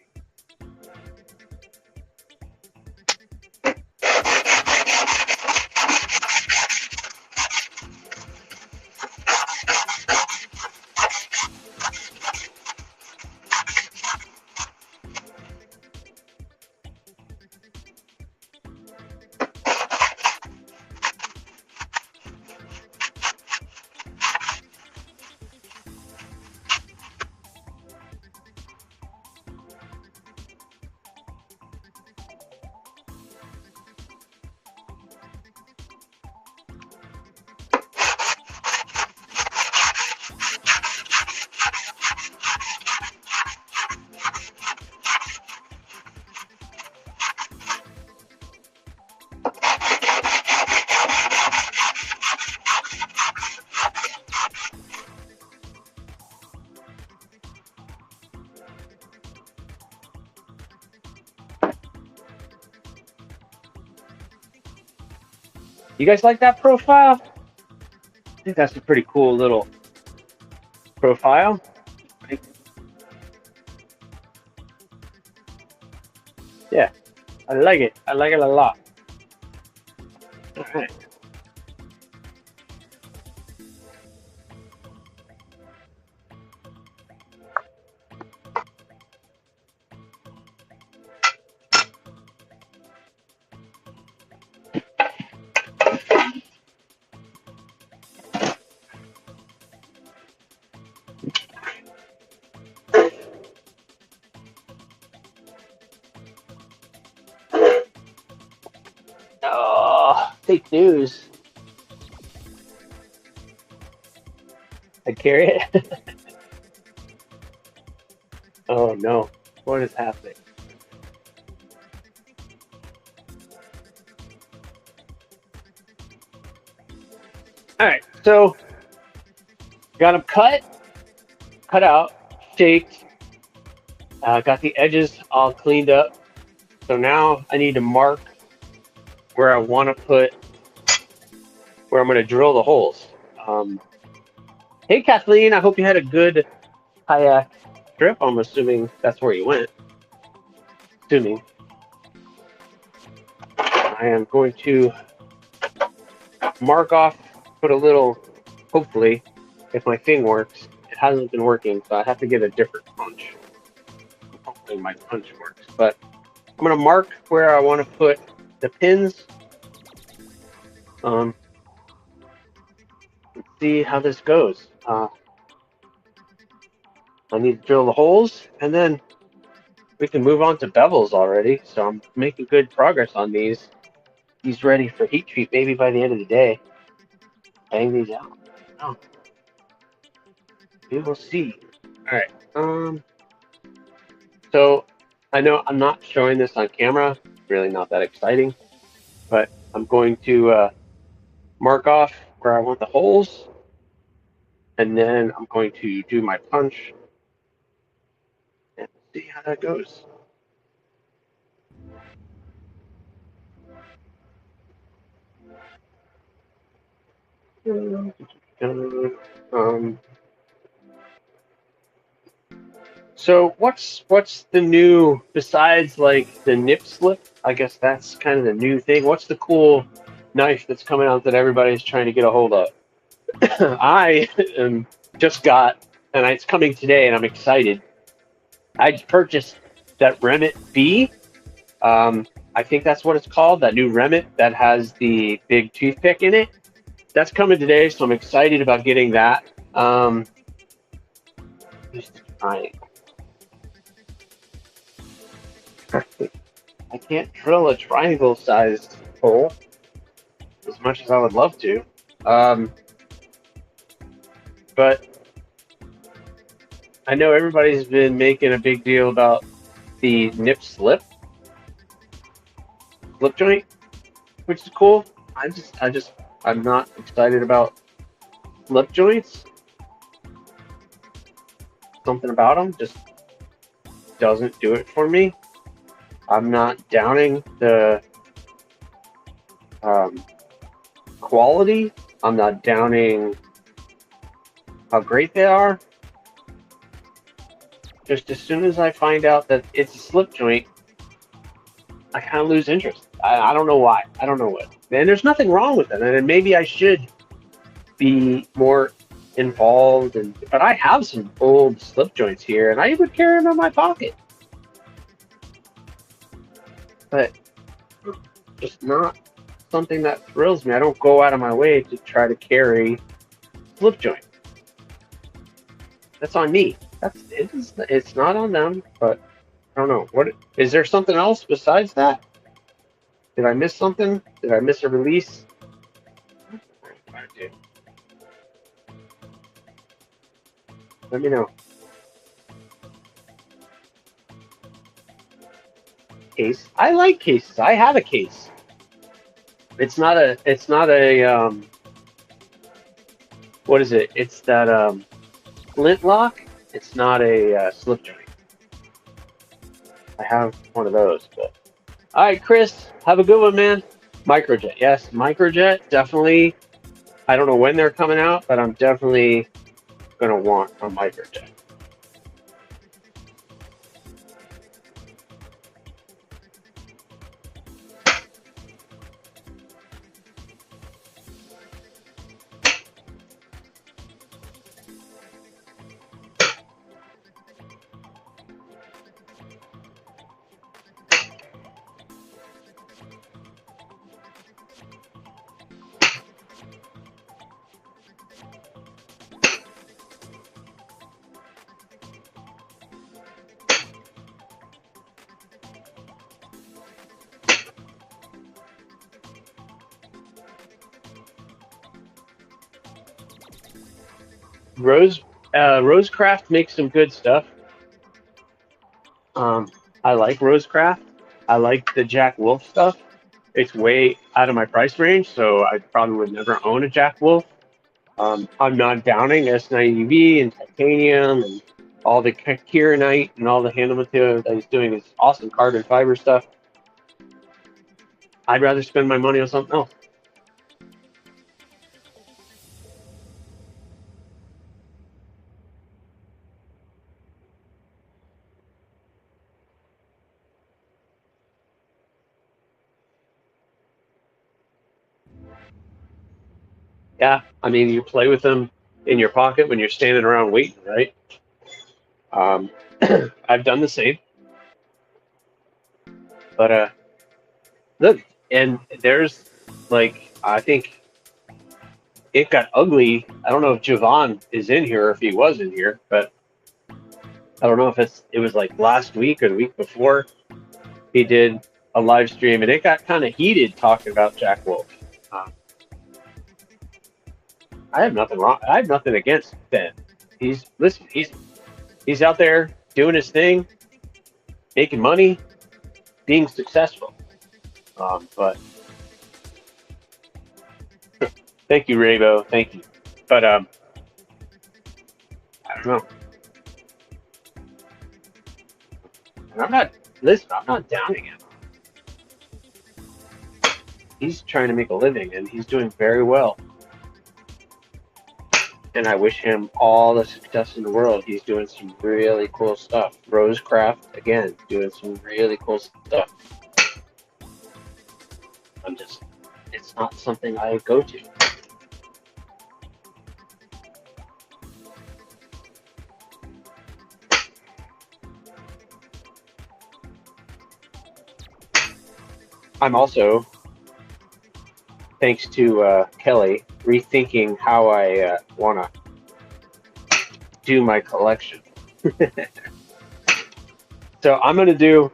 You guys like that profile? I think that's a pretty cool little profile. Yeah, I like it. I like it a lot. All right. Oh, fake news. I carry it. Oh no, what is happening? All right, so got them cut out, shaped. Got the edges all cleaned up. So now I need to mark where I want to put, where I'm going to drill the holes. Hey Kathleen, I hope you had a good kayak trip. I'm assuming that's where you went. Assuming. I am going to mark off, put a little, hopefully, if my thing works. It hasn't been working, so I have to get a different punch. Hopefully my punch works. But I'm going to mark where I want to put the pins. Let's see how this goes. I need to drill the holes, and then we can move on to bevels already. So I'm making good progress on these. These ready for heat treat maybe by the end of the day. Bang these out. Oh. We will see. All right. So I know I'm not showing this on camera. Really not that exciting, but I'm going to mark off where I want the holes, and then I'm going to do my punch and see how that goes. So what's the new, besides like the nip slip? I guess that's kind of the new thing. What's the cool knife that's coming out that everybody's trying to get a hold of? I just got, and it's coming today, and I'm excited. I purchased that Remit B. I think that's what it's called, that new Remit that has the big toothpick in it. That's coming today, so I'm excited about getting that. Just trying. I can't drill a triangle-sized hole as much as I would love to. But I know everybody's been making a big deal about the nip slip joint, which is cool. I'm not excited about slip joints. Something about them just doesn't do it for me. I'm not downing the quality. I'm not downing how great they are. Just as soon as I find out that it's a slip joint, I kind of lose interest. I don't know why. I don't know what. And there's nothing wrong with it. And maybe I should be more involved. But I have some old slip joints here, and I would carry them in my pocket. But just not something that thrills me. I don't go out of my way to try to carry slip joint. That's on me. It's not on them, but I don't know. What is there something else besides that? Did I miss something? Did I miss a release? Let me know. Case. I like cases. I have a case. It's not a what is it? It's that flintlock. It's not a slip joint. I have one of those, but all right, Chris, have a good one, man. Microjet, yes, Microjet, definitely. I don't know when they're coming out, but I'm definitely gonna want a Microjet. Rosecraft makes some good stuff. I like Rosecraft. I like the Jack Wolf stuff. It's way out of my price range, so I probably would never own a Jack Wolf. I'm not downing S90V and titanium and all the Kieranite and all the handle material that he's doing is awesome carbon fiber stuff. I'd rather spend my money on something else. Yeah, I mean, you play with them in your pocket when you're standing around waiting, right? I've done the same. But look, and there's like, I think it got ugly. I don't know if Javon is in here or if he was in here, but I don't know if it was like last week or the week before he did a live stream, and it got kind of heated talking about Jack Wolf. I have nothing wrong. I have nothing against Ben. He's out there doing his thing, making money, being successful. But thank you, Raybo. Thank you. But I don't know. And I'm not downing him. He's trying to make a living, and he's doing very well. And I wish him all the success in the world. He's doing some really cool stuff. Rosecraft, again, doing some really cool stuff. It's not something I go to. I'm also, thanks to Kelly, rethinking how I want to do my collection. So I'm going to do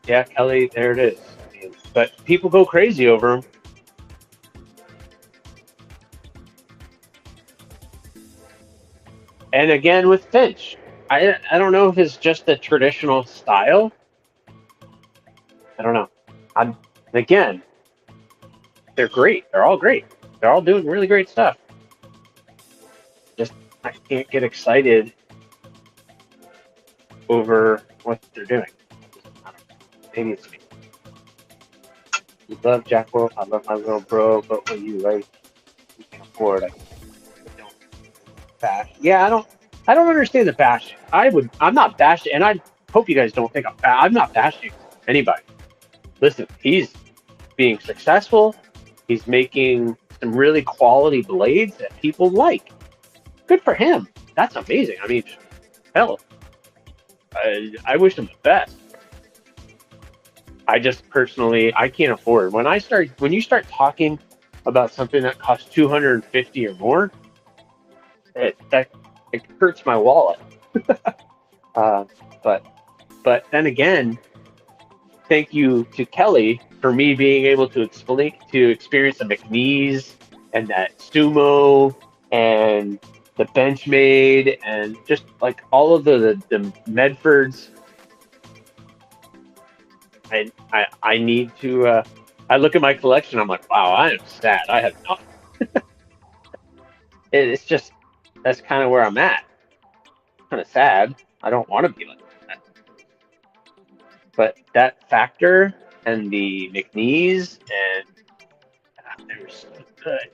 yeah, Kelly, there it is. But people go crazy over them. And again with Finch, I don't know if it's just the traditional style. I don't know. Again, they're great. They're all great. They're all doing really great stuff. Just I can't get excited over what they're doing. I don't know. Maybe it's me. You love Jack Wolf. I love my little bro, but when you like, you can afford. I don't bash. Yeah, I don't understand the bash. I'm not bashing, and I hope you guys don't think I'm not bashing anybody. Listen, he's being successful. He's making some really quality blades that people like. Good for him. That's amazing. I mean, hell, I wish him the best. I just personally, I can't afford. When you start talking about something that costs 250 or more, it hurts my wallet. But then again, thank you to Kelly for me being able to experience the McNees and that sumo and the Benchmade and just like all of the Medfords. I need to. I look at my collection. I'm like, wow, I am sad. I have nothing. It's just that's kind of where I'm at. Kind of sad. I don't want to be like that. But that factor and the McNees and they were so good.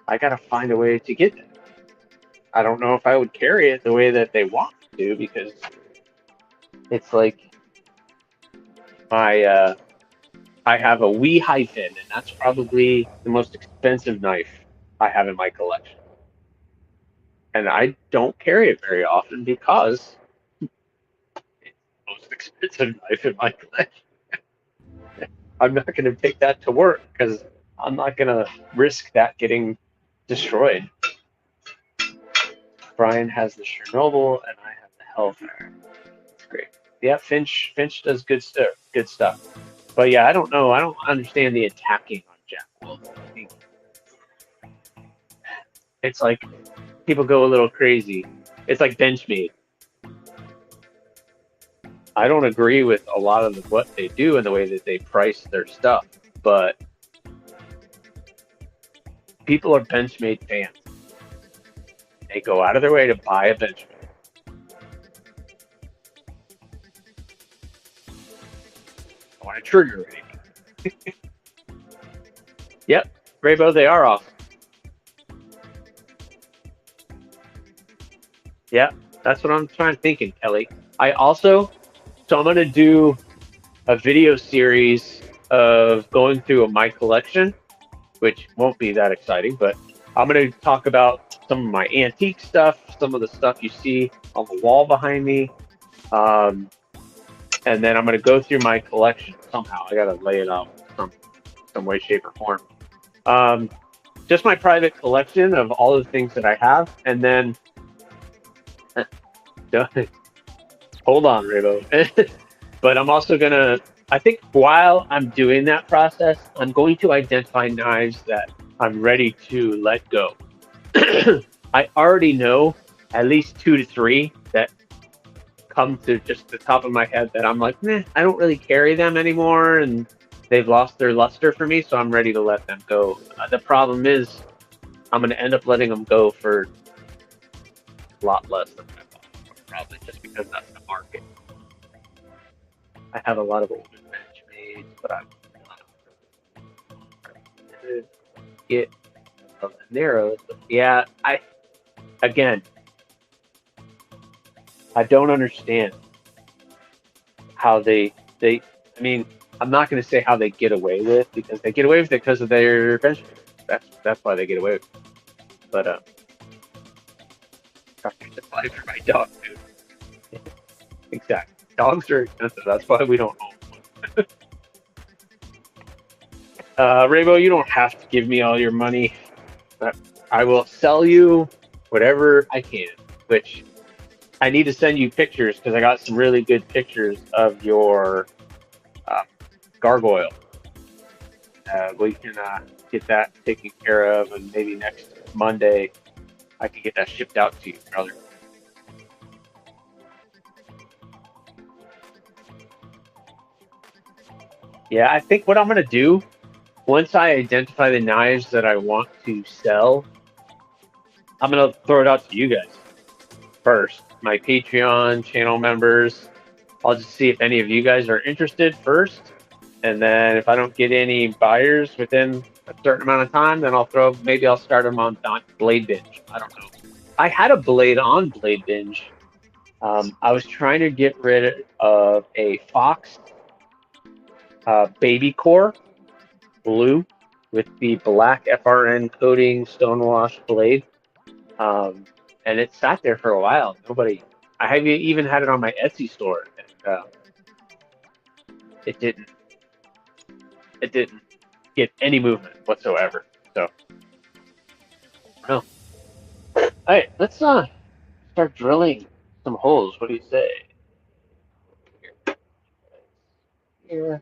I gotta find a way to get them. I don't know if I would carry it the way that they want to because it's like my I have a Wee hyphen, and that's probably the most expensive knife I have in my collection. And I don't carry it very often because it's the most expensive knife in my collection. I'm not going to take that to work because I'm not going to risk that getting destroyed. Brian has the Chernobyl, and I have the Hellfire. It's great. Yeah, Finch does good stuff. But yeah, I don't know. I don't understand the attacking on Jack Wolf. It's like people go a little crazy. It's like Benchmade. I don't agree with a lot of what they do and the way that they price their stuff, but people are Benchmade fans. They go out of their way to buy a Benchmade. I want to trigger anything. Yep, Raybo, they are off. Yeah, that's what I'm thinking, Kelly. So I'm going to do a video series of going through my collection, which won't be that exciting, but I'm going to talk about some of my antique stuff, some of the stuff you see on the wall behind me, and then I'm going to go through my collection somehow. I got to lay it out some way, shape, or form. Just my private collection of all the things that I have, and then hold on, Raybo. But I'm also gonna. I think while I'm doing that process, I'm going to identify knives that I'm ready to let go. I already know at least 2 to 3 that come to just the top of my head that I'm like, I don't really carry them anymore, and they've lost their luster for me, so I'm ready to let them go. The problem is, I'm going to end up letting them go for a lot less than I thought, probably just because that's the market. I have a lot of old Benchmades, but I'm to get the narrows. But yeah, I don't understand how they. I mean, I'm not going to say how they get away with it because they get away with it because of their Benchmade. That's why they get away with it. But Tractor Supply for my dog, dude. Exactly. Dogs are expensive. That's why we don't own one. Raybo, you don't have to give me all your money. But I will sell you whatever I can, which I need to send you pictures because I got some really good pictures of your gargoyle. We can get that taken care of, and maybe next Monday I could get that shipped out to you, brother. Yeah, I think what I'm gonna do, once I identify the knives that I want to sell, I'm gonna throw it out to you guys first. My Patreon channel members. I'll just see if any of you guys are interested first. And then if I don't get any buyers within a certain amount of time, then maybe I'll start them on Blade Binge. I don't know. I had a blade on Blade Binge. I was trying to get rid of a Fox Baby Core blue with the black FRN coating stonewash blade. And it sat there for a while. I have even had it on my Etsy store, and it didn't get any movement whatsoever. So, well, all right, let's start drilling some holes. What do you say? Here.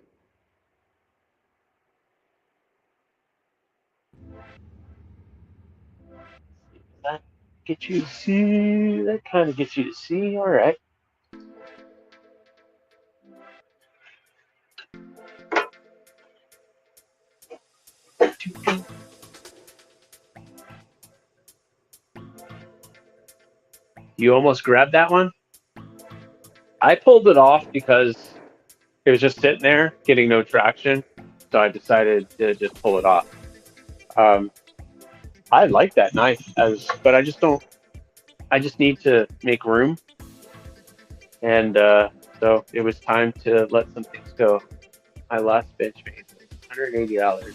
That get you to see? That kind of gets you to see. All right. You almost grabbed that one. I pulled it off because it was just sitting there getting no traction, so I decided to just pull it off. I like that knife, but I just don't. I just need to make room, and so it was time to let some things go. My last Benchmade, $180.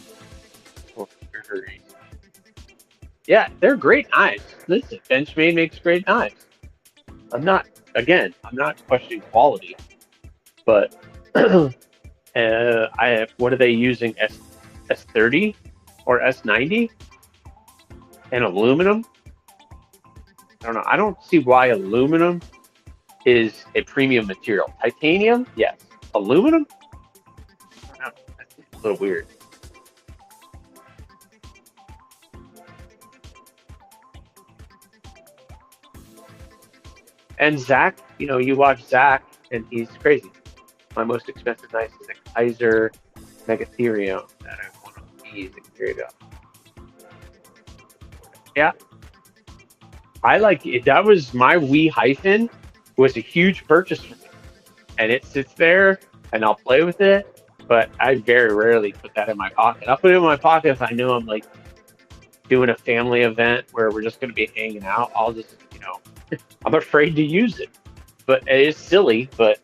Yeah, they're great knives. Listen, Benchmade makes great knives. I'm not questioning quality, but what are they using? S30 or S90 and aluminum? I don't know. I don't see why aluminum is a premium material. Titanium, yes. Aluminum? I don't know. That's a little weird. And Zach, you watch Zach, and he's crazy. My most expensive knife is a Kaiser Megatherium that I want to use and carry it up. Yeah. I like it. That was my Wii Hyphen was a huge purchase for me. And it sits there and I'll play with it, but I very rarely put that in my pocket. I'll put it in my pocket if I know I'm like doing a family event where we're just going to be hanging out. I'll just, I'm afraid to use it. But it is silly, but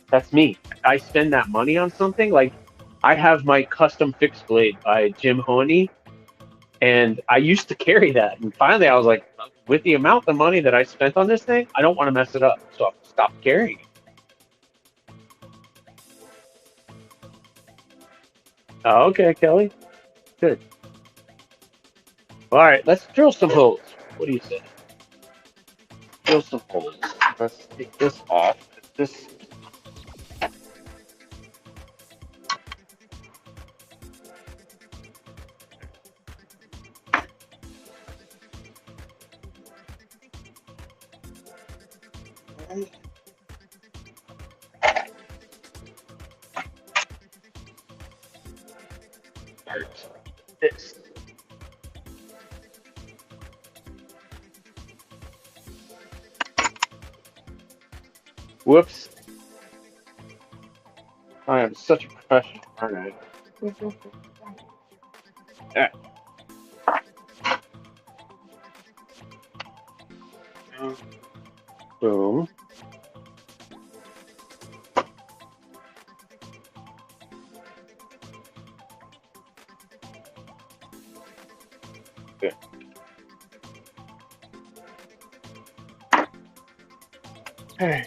that's me. I spend that money on something. Like I have my custom fixed blade by Jim Honey, and I used to carry that. And finally I was like, with the amount of money that I spent on this thing, I don't want to mess it up. So I've stopped carrying it. Oh, okay, Kelly. Good. All right, let's drill some holes. What do you say? Drill some holes. Let's take this off. This. This. Whoops. I am such a professional, aren't I? There. Boom. Good. Hey.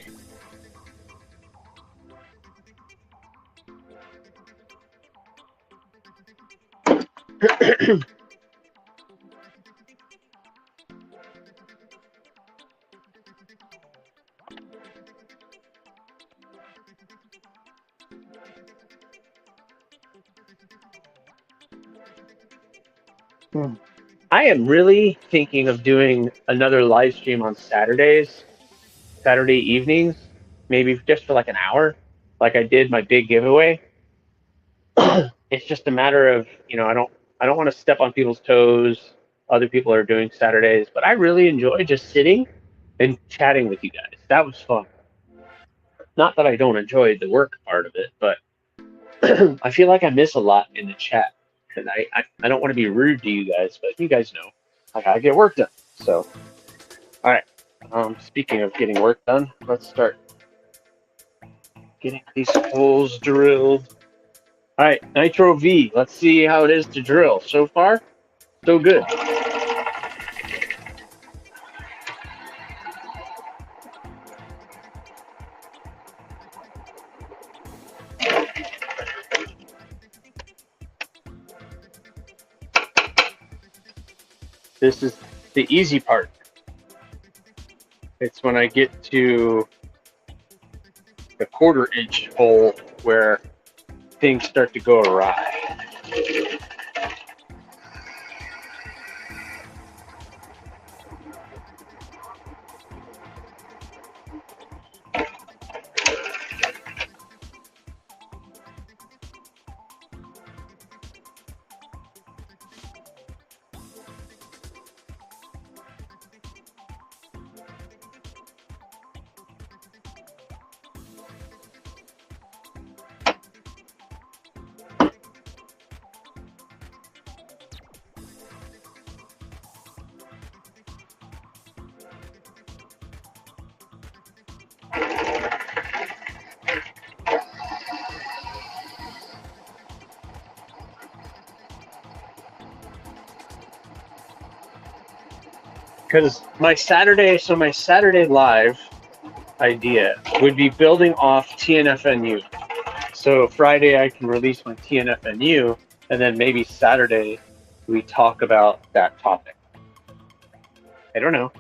I am really thinking of doing another live stream on Saturdays, Saturday evenings, maybe just for like an hour, like I did my big giveaway. It's just a matter of, I don't want to step on people's toes. Other people are doing Saturdays, but I really enjoy just sitting and chatting with you guys. That was fun. Not that I don't enjoy the work part of it, but I feel like I miss a lot in the chat. And I don't want to be rude to you guys, but you guys know I gotta get work done. So, all right. Speaking of getting work done, let's start getting these holes drilled. All right, Nitro V. Let's see how it is to drill. So far, so good. This is the easy part. It's when I get to the 1/4 inch hole where things start to go awry. Because my Saturday live idea would be building off TNFNU. So Friday I can release my TNFNU, and then maybe Saturday we talk about that topic. I don't know.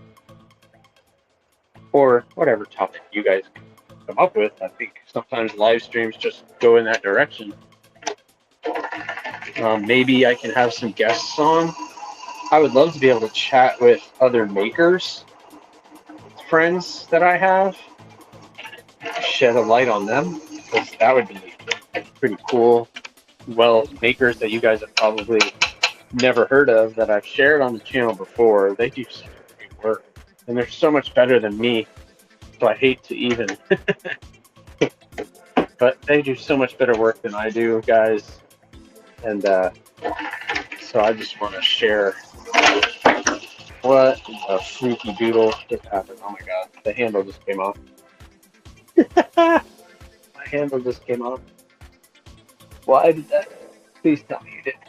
Or whatever topic you guys come up with. I think sometimes live streams just go in that direction. Maybe I can have some guests on. I would love to be able to chat with other makers, friends that I have, shed a light on them, because that would be pretty cool. Well, makers that you guys have probably never heard of that I've shared on the channel before, they do such great work, and they're so much better than me, so I hate to even, but they do so much better work than I do, guys, and so I just want to share. What a freaky doodle just happened. Oh my god, the handle just came off. My handle just came off. Why did that? Please tell me you didn't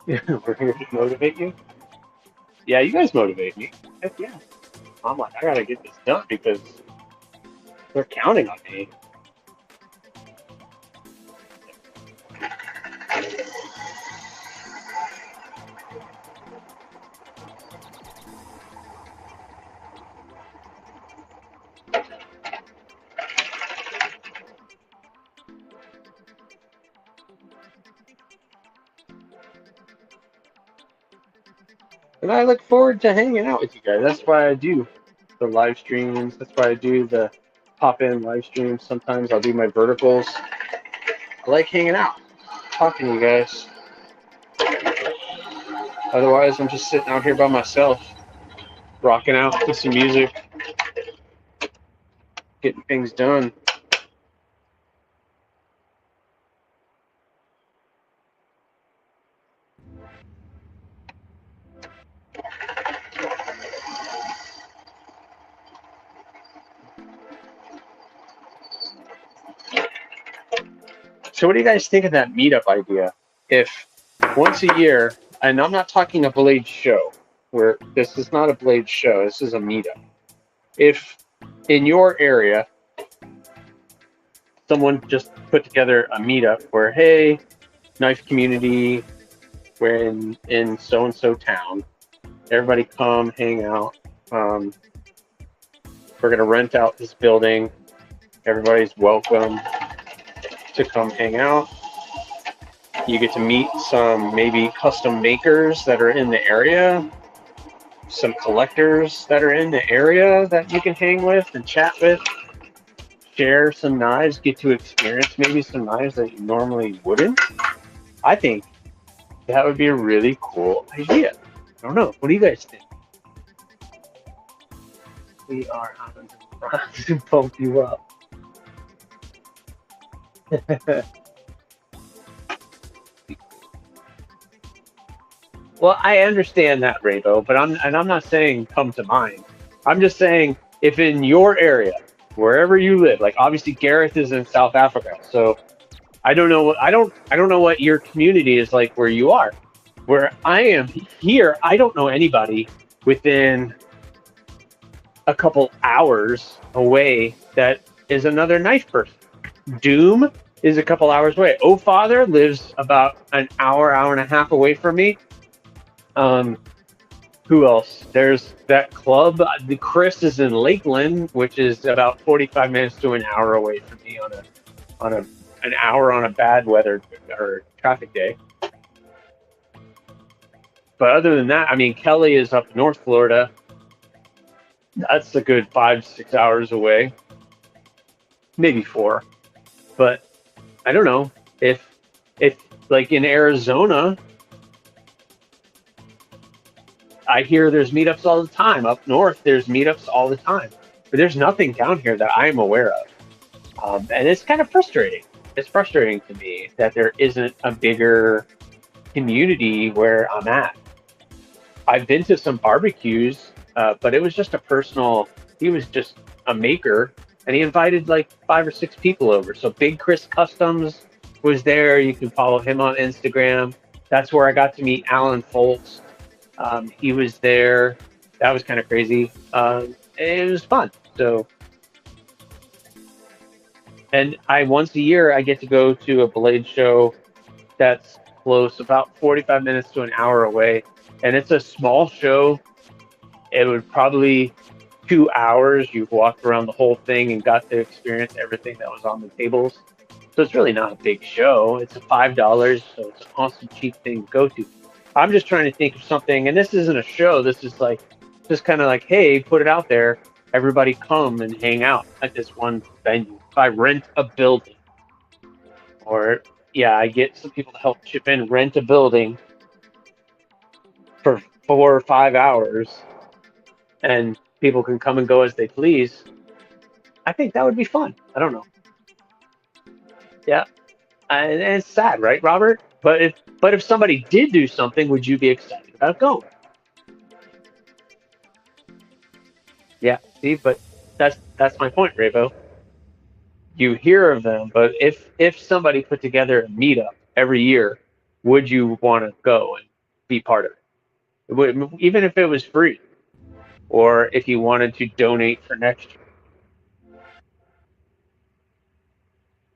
break. We're here to motivate you? Yeah, you guys motivate me. Heck yeah. I'm like, I gotta get this done because they're counting on me. And I look forward to hanging out with you guys. That's why I do the live streams. That's why I do the pop-in live streams. Sometimes I'll do my verticals. I like hanging out, talking to you guys. Otherwise, I'm just sitting out here by myself, rocking out to some music, getting things done. So what do you guys think of that meetup idea? If once a year, and I'm not talking a Blade show, where this is not a Blade show, this is a meetup. If in your area, someone just put together a meetup where, hey, knife community, we're in so-and-so town, everybody come hang out. We're gonna rent out this building. Everybody's welcome to come hang out. You get to meet some maybe custom makers that are in the area, some collectors that are in the area that you can hang with and chat with, share some knives, get to experience maybe some knives that you normally wouldn't. I think that would be a really cool idea. I don't know. What do you guys think? We are having to pump you up. Well, I understand that, Raybo, but I'm not saying come to mine. I'm just saying if in your area, wherever you live, like obviously Gareth is in South Africa, so I don't know I don't know what your community is like where you are. Where I am here, I don't know anybody within a couple hours away that is another knife person. Doom is a couple hours away. Oh Father lives about an hour and a half away from me. Who else? There's that club. The Chris is in Lakeland, which is about 45 minutes to an hour away from me on an hour on a bad weather or traffic day. But other than that, I mean, Kelly is up North Florida. That's a good 5-6 hours away, maybe 4. But I don't know if like in Arizona, I hear there's meetups all the time. Up north, there's meetups all the time. But there's nothing down here that I'm aware of. And it's kind of frustrating. It's frustrating to me that there isn't a bigger community where I'm at. I've been to some barbecues, but it was just a personal, he was just a maker, and he invited like 5 or 6 people over. So Big Chris Customs was there. You can follow him on Instagram. That's where I got to meet Alan Foltz. He was there. That was kind of crazy. It was fun. So, and once a year I get to go to a blade show that's close, about 45 minutes to an hour away, and it's a small show. It would probably 2 hours. You've walked around the whole thing and got to experience everything that was on the tables. So it's really not a big show. It's $5, so it's an awesome cheap thing to go to. I'm just trying to think of something, and this isn't a show. This is like, just kind of like, hey, put it out there. Everybody come and hang out at this one venue. If I rent a building, or yeah, I get some people to help chip in, rent a building for 4 or 5 hours, and people can come and go as they please. I think that would be fun. I don't know. Yeah, and it's sad, right, Robert? But if somebody did do something, would you be excited about going? Yeah, see, but that's my point, Raybo. You hear of them, but if somebody put together a meetup every year, would you want to go and be part of it? Even if it was free, or if you wanted to donate for next year.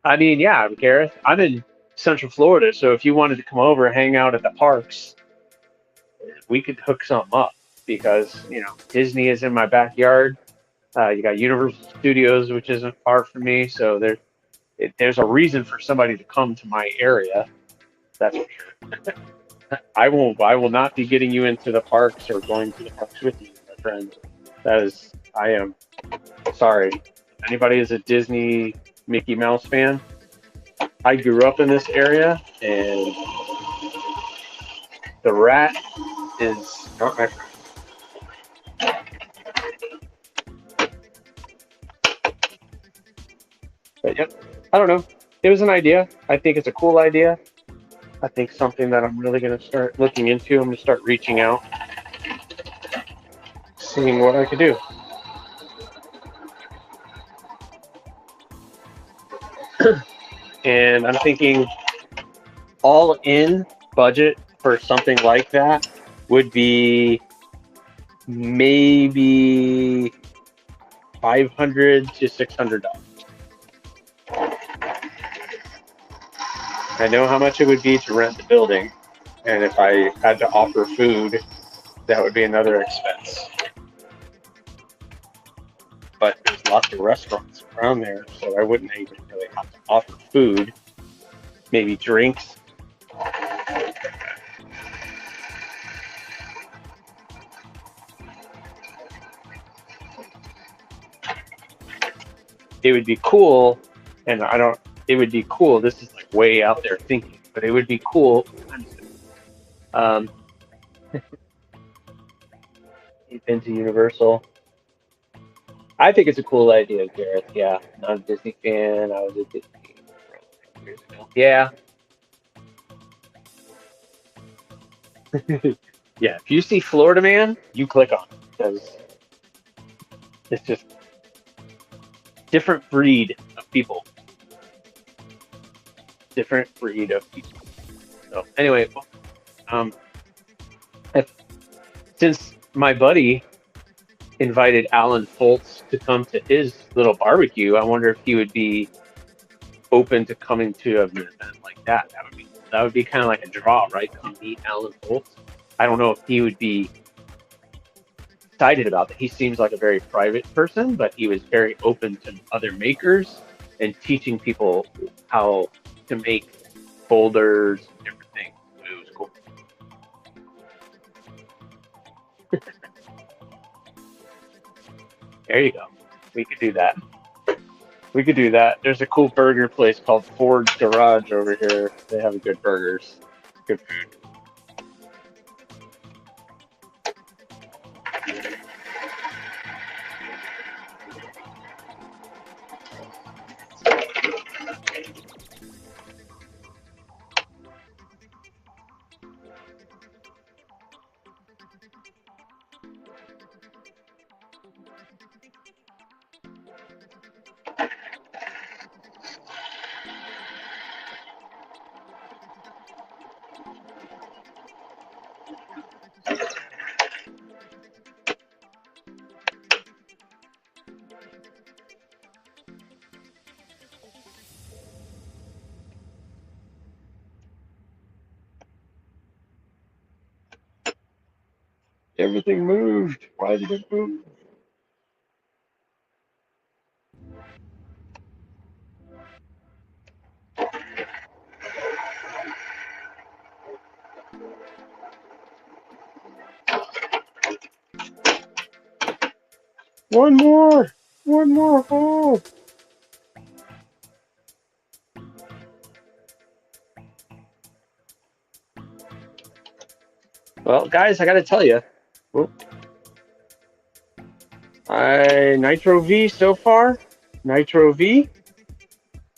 I mean, yeah, Gareth, I'm in Central Florida, so if you wanted to come over and hang out at the parks, we could hook something up, because Disney is in my backyard. You got Universal Studios, which isn't far from me, so there's a reason for somebody to come to my area. That's for sure. I will not be getting you into the parks or going to the parks with you, my friend. I am sorry. Anybody is a Disney Mickey Mouse fan? I grew up in this area, and the rat is not my friend. But yep, I don't know. It was an idea. I think it's a cool idea. I think something that I'm really going to start looking into. I'm going to start reaching out, seeing what I could do. And I'm thinking all in budget for something like that would be maybe $500 to $600. I know how much it would be to rent the building, and if I had to offer food, that would be another expense. But there's lots of restaurants around there, so I wouldn't even really have to offer food, maybe drinks. It would be cool, and it would be cool, this is like way out there thinking, but it would be cool. You've been to Universal. I think it's a cool idea, Gareth. Yeah, not a Disney fan. I was a Disney fan years ago. Yeah. Yeah, if you see Florida Man, you click on it because it's just different breed of people. Different breed of people. So anyway, since my buddy invited Alan Foltz to come to his little barbecue, I wonder if he would be open to coming to an event like that. That would be kind of like a draw, right? Come meet Alan Foltz. I don't know if he would be excited about that. He seems like a very private person, but he was very open to other makers and teaching people how to make folders and different things. It was cool. There you go. We could do that. We could do that. There's a cool burger place called Ford's Garage over here. They have good burgers, good food. Everything moved. Why did it move? One more hole. Well, guys, I got to tell you, Nitro V so far. Nitro V.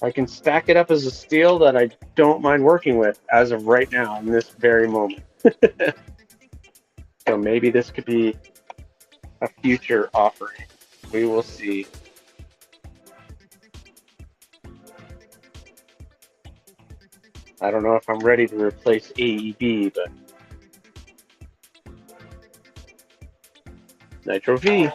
I can stack it up as a steel that I don't mind working with as of right now in this very moment. So maybe this could be a future offering. We will see. I don't know if I'm ready to replace AEB, but Nitro V.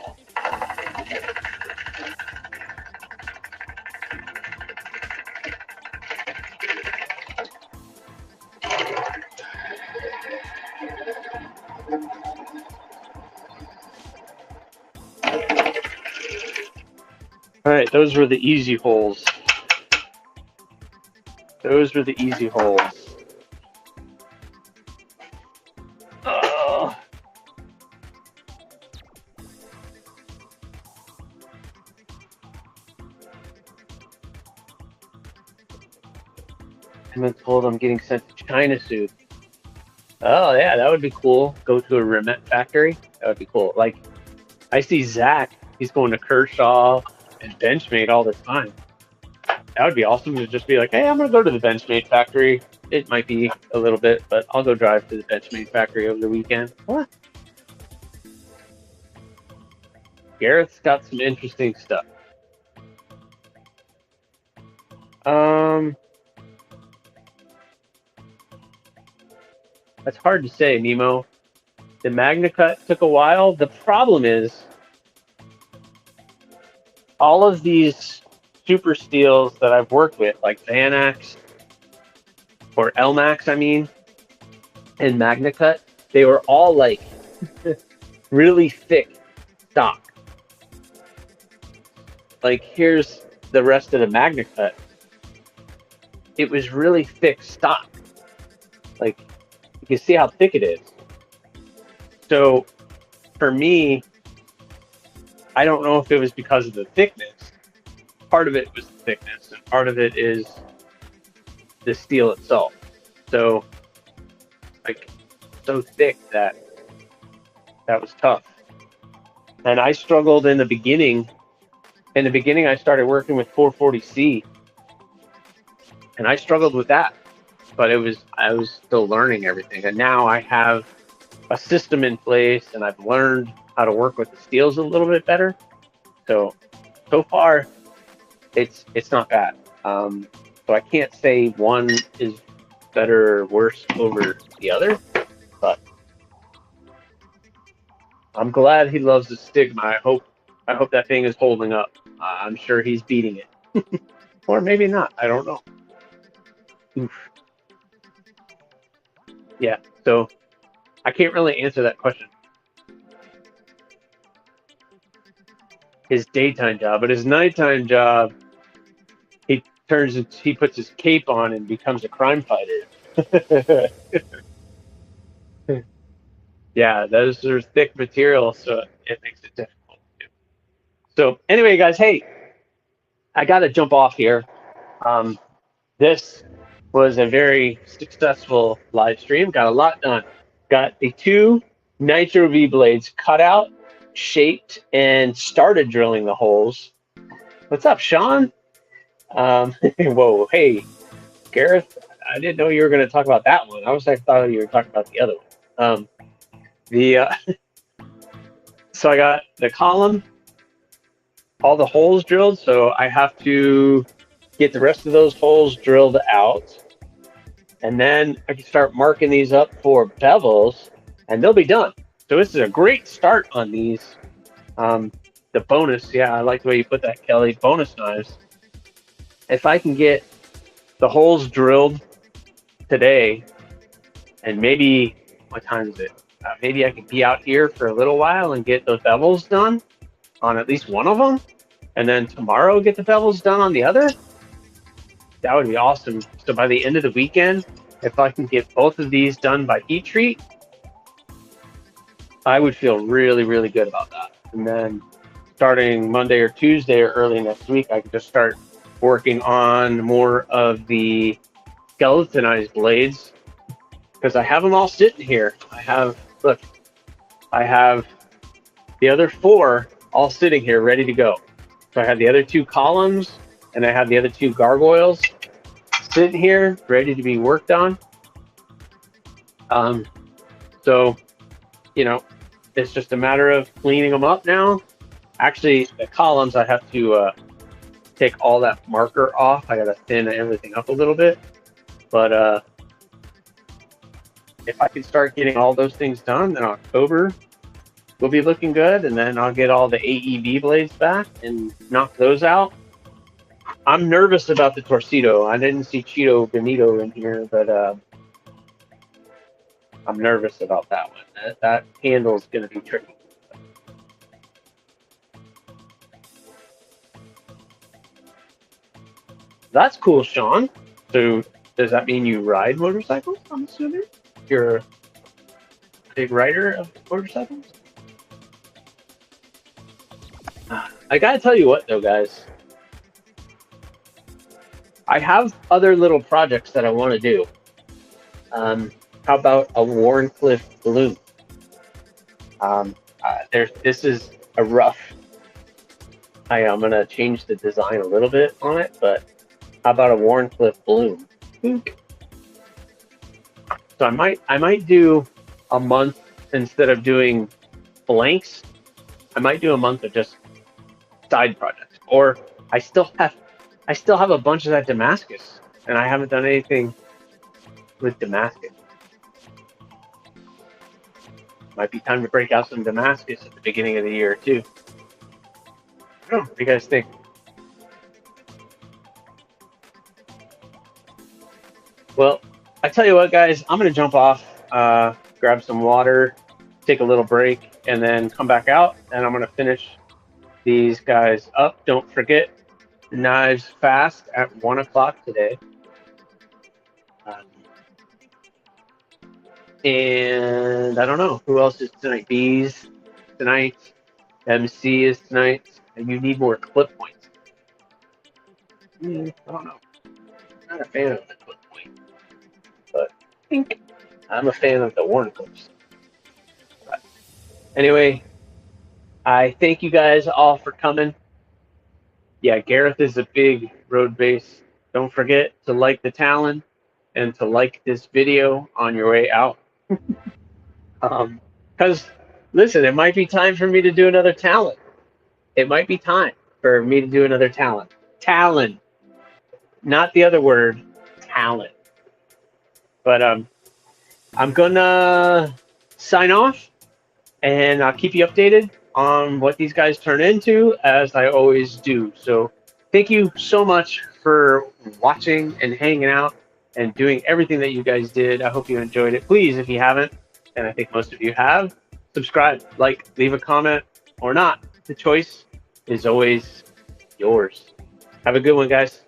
All right, those were the easy holes. Those were the easy holes. Oh. I've been told I'm getting sent to China soon. Oh yeah, that would be cool. Go to a remet factory. That would be cool. Like, I see Zach. He's going to Kershaw and Benchmade all the time. That would be awesome to just be like, hey, I'm going to go to the Benchmade factory. It might be a little bit, but I'll go drive to the Benchmade factory over the weekend. What? Gareth's got some interesting stuff. That's hard to say, Nemo. The MagnaCut took a while. The problem is all of these super steels that I've worked with, like Vanax or LMAX, I mean, and MagnaCut, they were all like really thick stock. like, here's the rest of the Magna Cut. It was really thick stock. Like, you can see how thick it is. So for me, I don't know if it was because of the thickness. Part of it was the thickness, and part of it is the steel itself. So, like, so thick that was tough. And I struggled in the beginning. In the beginning, I started working with 440C, and I struggled with that. But I was still learning everything, and now I have a system in place, and I've learned how to work with the steels a little bit better. So far, it's not bad. So I can't say one is better or worse over the other, but I'm glad he loves the Stigma. I hope that thing is holding up. I'm sure he's beating it, or maybe not. I don't know. Oof. Yeah. So I can't really answer that question. His daytime job, but his nighttime job, he puts his cape on and becomes a crime fighter. Yeah, those are thick material, so it makes it difficult. So anyway, guys, hey, I got to jump off here. This was a very successful live stream. Got a lot done. Got the 2 Nitro V blades cut out, shaped, and started drilling the holes. What's up, Sean? Whoa, hey, Gareth. I didn't know you were going to talk about that one. I thought you were talking about the other one. So I got the column, all the holes drilled. So I have to get the rest of those holes drilled out, and then I can start marking these up for bevels, and they'll be done. So this is a great start on these. The bonus, yeah, I like the way you put that, Kelly. Bonus knives. If I can get the holes drilled today, and maybe, what time is it? Maybe I could be out here for a little while and get those bevels done on at least one of them, and then tomorrow get the bevels done on the other. That would be awesome. So by the end of the weekend, if I can get both of these done by heat treat, I would feel really, really good about that. And then starting Monday or Tuesday or early next week, I can just start working on more of the skeletonized blades, because I have them all sitting here. I have the other 4 all sitting here ready to go. So I have the other 2 columns, and I have the other 2 gargoyles sitting here ready to be worked on. So, it's just a matter of cleaning them up now. Actually, the columns, I have to take all that marker off. I got to thin everything up a little bit. But if I can start getting all those things done, then October will be looking good. And then I'll get all the AEB blades back and knock those out. I'm nervous about the Torcido. I didn't see Cheeto Benito in here, but I'm nervous about that one. That handle is going to be tricky. That's cool, Sean. So does that mean you ride motorcycles, I'm assuming? You're a big rider of motorcycles? I gotta tell you what, though, guys. I have other little projects that I want to do. How about a Warncliffe balloon? This is a rough. I'm going to change the design a little bit on it, but how about a Warncliffe balloon? So I might do a month instead of doing blanks. I might do a month of just side projects. Or I still have a bunch of that Damascus, and I haven't done anything with Damascus. Might be time to break out some Damascus at the beginning of the year too. I don't know, what do you guys think? Well, I tell you what, guys, I'm gonna jump off, grab some water, take a little break, and then come back out, and I'm gonna finish these guys up. Don't forget, Knives Fast at 1 o'clock today. And I don't know who else is tonight. Bees tonight. MC is tonight. And you need more clip points. I don't know. I'm not a fan of the clip point, but I think I'm a fan of the Warren clips. But anyway, I thank you guys all for coming. Yeah, Gareth is a big road base. Don't forget to like the Talon and to like this video on your way out. Because, listen, it might be time for me to do another Talon. It might be time for me to do another Talon. Talon. Not the other word, talent. But I'm gonna sign off, and I'll keep you updated on what these guys turn into, as I always do. So thank you so much for watching and hanging out and doing everything that you guys did. I hope you enjoyed it. Please, if you haven't, and I think most of you have, subscribe, like, leave a comment, or not. The choice is always yours. Have a good one, guys.